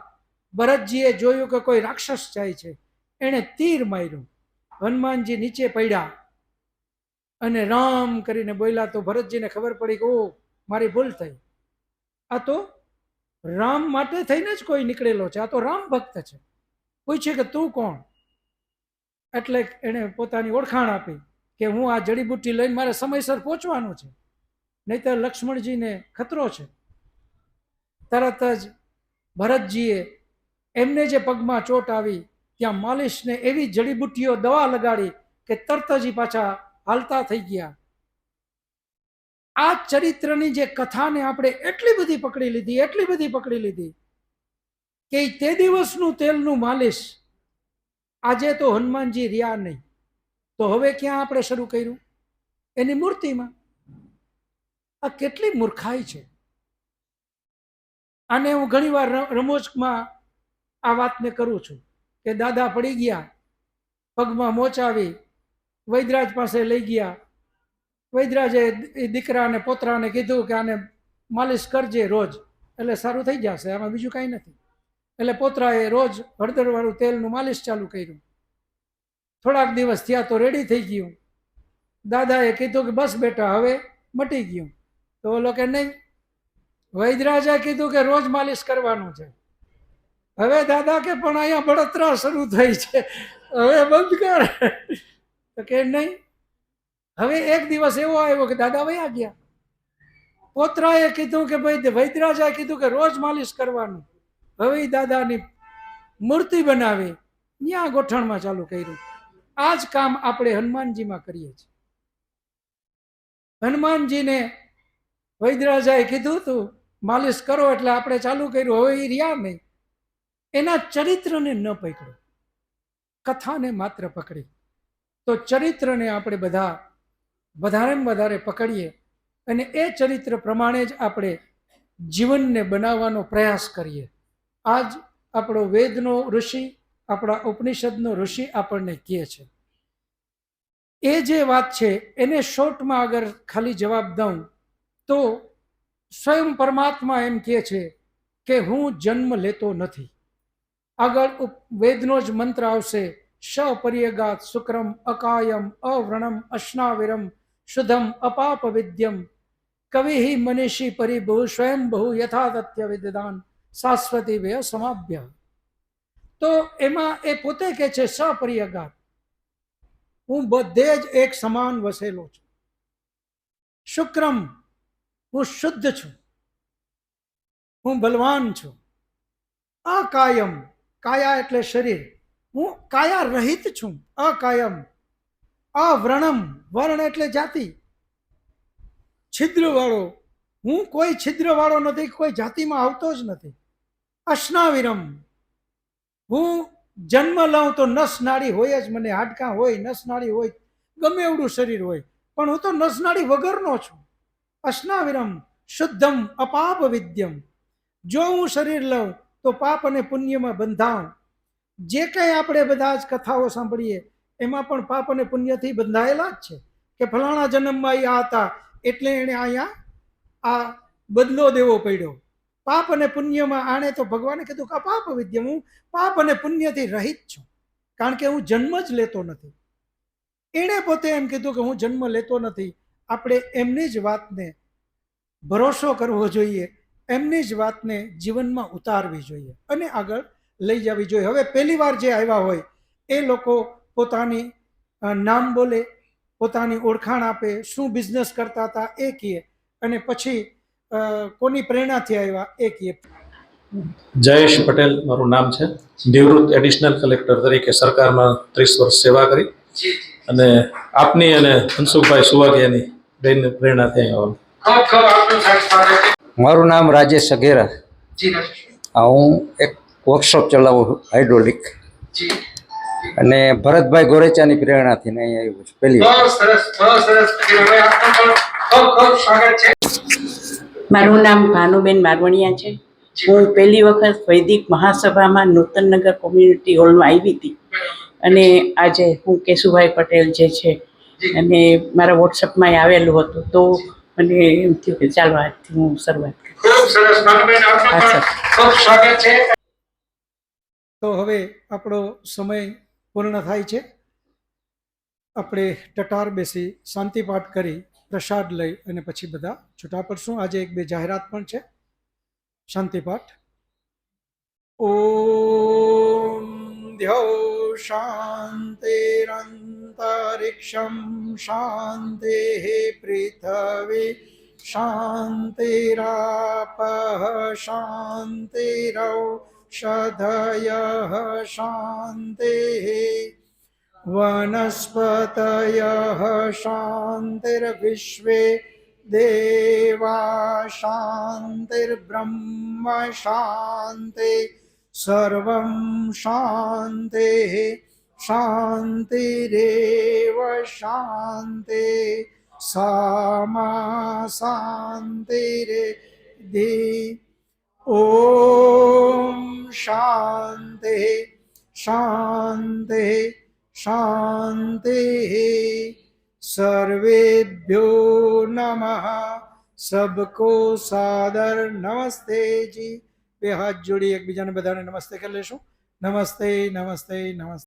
ભરતજીએ જોયું કે કોઈ રાક્ષસ જાય છે. એણે તીર માર્યું, હનુમાનજી નીચે પડ્યા અને રામ કરીને બોલ્યા. તો ભરતજીને ખબર પડી કે ઓ, મારી ભૂલ થઈ. આ તો રામ માટે થઈને જ કોઈ નીકળેલો છે, આ તો રામ ભક્ત છે. પૂછે કે તું કોણ? એટલે એણે પોતાની ઓળખાણ આપી કે હું આ જડીબુટ્ટી લઈને મારે સમયસર પહોંચવાનું છે, નહીંતર લક્ષ્મણજીને ખતરો છે. તરત જ ભરતજીએ એમને જે પગમાં ચોટ આવી ત્યાં માલિશને એવી જડીબુટ્ટીઓ દવા લગાડી કે તરત જ પાછા હાલતા થઈ ગયા. આ ચરિત્રની જે કથાને આપણે એટલી બધી પકડી લીધી, એટલી બધી પકડી લીધી કે તે દિવસનું તેલનું માલિશ આજે તો હનુમાનજી રહ્યા નહીં. તો હવે ક્યાં આપણે શરૂ કર્યું? એની મૂર્તિમાં. આ કેટલી મૂર્ખાઈ છે! આને હું ઘણીવાર રમોજમાં આ વાતને કરું છું કે દાદા પડી ગયા, પગમાં મોચ આવી, વૈદરાજ પાસે લઈ ગયા. વૈદરાજે એ દીકરાને પોતરાને કીધું કે આને માલિશ કરજે રોજ, એટલે સારું થઈ જશે, આમાં બીજું કાંઈ નથી. એટલે પોતરાએ રોજ હળદરવાળું તેલનું માલિશ ચાલુ કર્યું. થોડાક દિવસ થયા તો રેડી થઈ ગયું. દાદાએ કીધું કે બસ બેટા હવે મટી ગયું. તો ઓલો કે નહીં, વૈદરાજે કીધું કે રોજ માલિશ કરવાનું છે. હવે દાદા કે પણ અહીંયા બળતરા શરૂ થઈ છે, હવે બંધ કર. તો કે નહીં. હવે એક દિવસ એવો આવ્યો કે દાદા વયા ગયા. પોતરાએ કીધું કે ભાઈ, વૈદરાજે કીધું કે રોજ માલિશ કરવાનું. હવે દાદાની મૂર્તિ બનાવી, ત્યાં ગોઠણમાં ચાલુ કર્યું. આ જ કામ આપણે હનુમાનજીમાં કરીએ છીએ. હનુમાનજીને વૈદરાજાએ કીધું તું માલિશ કરો, એટલે આપણે ચાલુ કર્યું. હવે એ રહ્યા નહીં. એના ચરિત્રને ન પકડ્યો, કથાને માત્ર પકડી. તો ચરિત્રને આપણે બધા વધારેમાં વધારે પકડીએ અને એ ચરિત્ર પ્રમાણે જ આપણે જીવનને બનાવવાનો પ્રયાસ કરીએ. આજ આપણો વેદનો ઋષિ, આપણા ઉપનિષદનો ઋષિ આપણને કહે છે એ જે વાત છે એને શોર્ટમાં અગર ખાલી જવાબ દઉં તો સ્વયં પરમાત્મા એમ કહે છે કે હું જન્મ લેતો નથી. આગળ વેદનો જ મંત્ર આવશે, સપર્યગાત શુક્રમ અકાયમ અવ્રણમ અશ્નાવિરમ શુદ્ધમ અપાપ વિદ્યમ કવિ મનીષી પરિભુ સ્વયં બહુ યથા તથ્ય વિદ્યદાન શાશ્વતી વ્યય સમાભ્ય. તો એમાં એ પોતે કે છે સપર્યગાત, હું બધે જ એક સમાન વસેલો છું. શુક્રમ, હું શુદ્ધ છું, હું બલવાન છું. અકાયમ, કાયા એટલે શરીર, હું કાયા રહિત છું. અકાયમ. અવ્રણમ, વર્ણ એટલે જાતિ, છિદ્ર વાળો, હું કોઈ છિદ્ર વાળો નથી, કોઈ જાતિમાં આવતો જ નથી. અશ્નાવિરમ, હું જન્મ લઉં તો નસ નાડી હોય જ, મને હાડકાં હોય, નસ નાડી હોય, ગમે એવડું શરીર હોય, પણ હું તો નસ નાડી વગરનો છું. અશ્નાવિરમ શુદ્ધમ અપાપ વિદ્યમ, જો હું શરીર લઉં તો પાપ અને પુણ્યમાં બંધાઉં. જે કંઈ આપણે બધા જ કથાઓ સાંભળીએ એમાં પણ પાપ અને પુણ્યથી બંધાયેલા જ છે કે ફલાણા જન્મમાં એ આ હતા એટલે એણે અહીંયા આ બદલો દેવો પડ્યો. પાપ અને પુણ્યમાં આણે તો ભગવાને કીધું કે પાપ વિદ્યમ, હું પાપ અને પુણ્યથી રહિત છું, કારણ કે હું જન્મ જ લેતો નથી. એણે પોતે એમ કીધું કે હું જન્મ લેતો નથી. આપણે એમની જ વાતને ભરોસો કરવો જોઈએ, એમની જ વાતને જીવનમાં ઉતારવી જોઈએ અને આગળ લઈ જવી જોઈએ. હવે પહેલી વાર જે આવ્યા હોય એ લોકો પોતાની નામ બોલે, પોતાની ઓળખાણ આપે, શું બિઝનેસ કરતા હતા એ કહે, અને પછી કોની પ્રેરણાથી આવ્યા એ કહે. જયેશ પટેલ મારું નામ છે. નિવૃત્ત એડિશનલ કલેક્ટર તરીકે સરકારમાં 30 વર્ષ સેવા કરી અને આપની અને હંસુભાઈ સુવાગિયાની બેનની પ્રેરણાથી આવ્યો. મારું નામ રાજેશ સઘેરા. હું એક વર્કશોપ ચલાવું હાઇડ્રોલિક, અને ભરતભાઈ ગોરેચાની પ્રેરણાથી ને અહીં આવ્યું છું પહેલી વાર. મારું નામ ભાનુબેન મારવણિયા છે. હું પહેલી વખત વૈદિક મહાસભામાં નૂતનનગર કોમ્યુનિટી હોલમાં આવી હતી, અને આજે હું કેશુભાઈ પટેલ જે છે અને મારા વોટ્સઅપમાં આવેલું હતું, તો મને એમ થયું કે ચાલો આજથી હું શરૂઆત કરું. તો હવે આપણો સમય પૂર્ણ થાય છે. આપણે ટટાર બેસી શાંતિપાઠ કરી પ્રસાદ લઈ અને પછી બધા છૂટા પડશું. આજે એક બે જાહેરાત પણ છે. શાંતિપાઠ. ઓમ દ્યૌ શાંતિરંતરિક્ષમ શાંતિ પૃથ્વી શાંતિરાપઃ શાંતિરૌષધયઃ શાંતિः वनस्पतयः शान्तिर्विश्वे देवा शान्तिर्ब्रह्म शान्ति सर्वं शान्तिः शान्तिरेव शान्ति सामा शान्तिरेधि. ॐ शान्तिः शान्तिः शान्तिः. सर्वेभ्यो नमः. सबको सादर नमस्ते जी. બે હાથ જોડી એકબીજાને બધાને નમસ્તે કરી લેશું. નમસ્તે નમસ્તે નમસ્તે.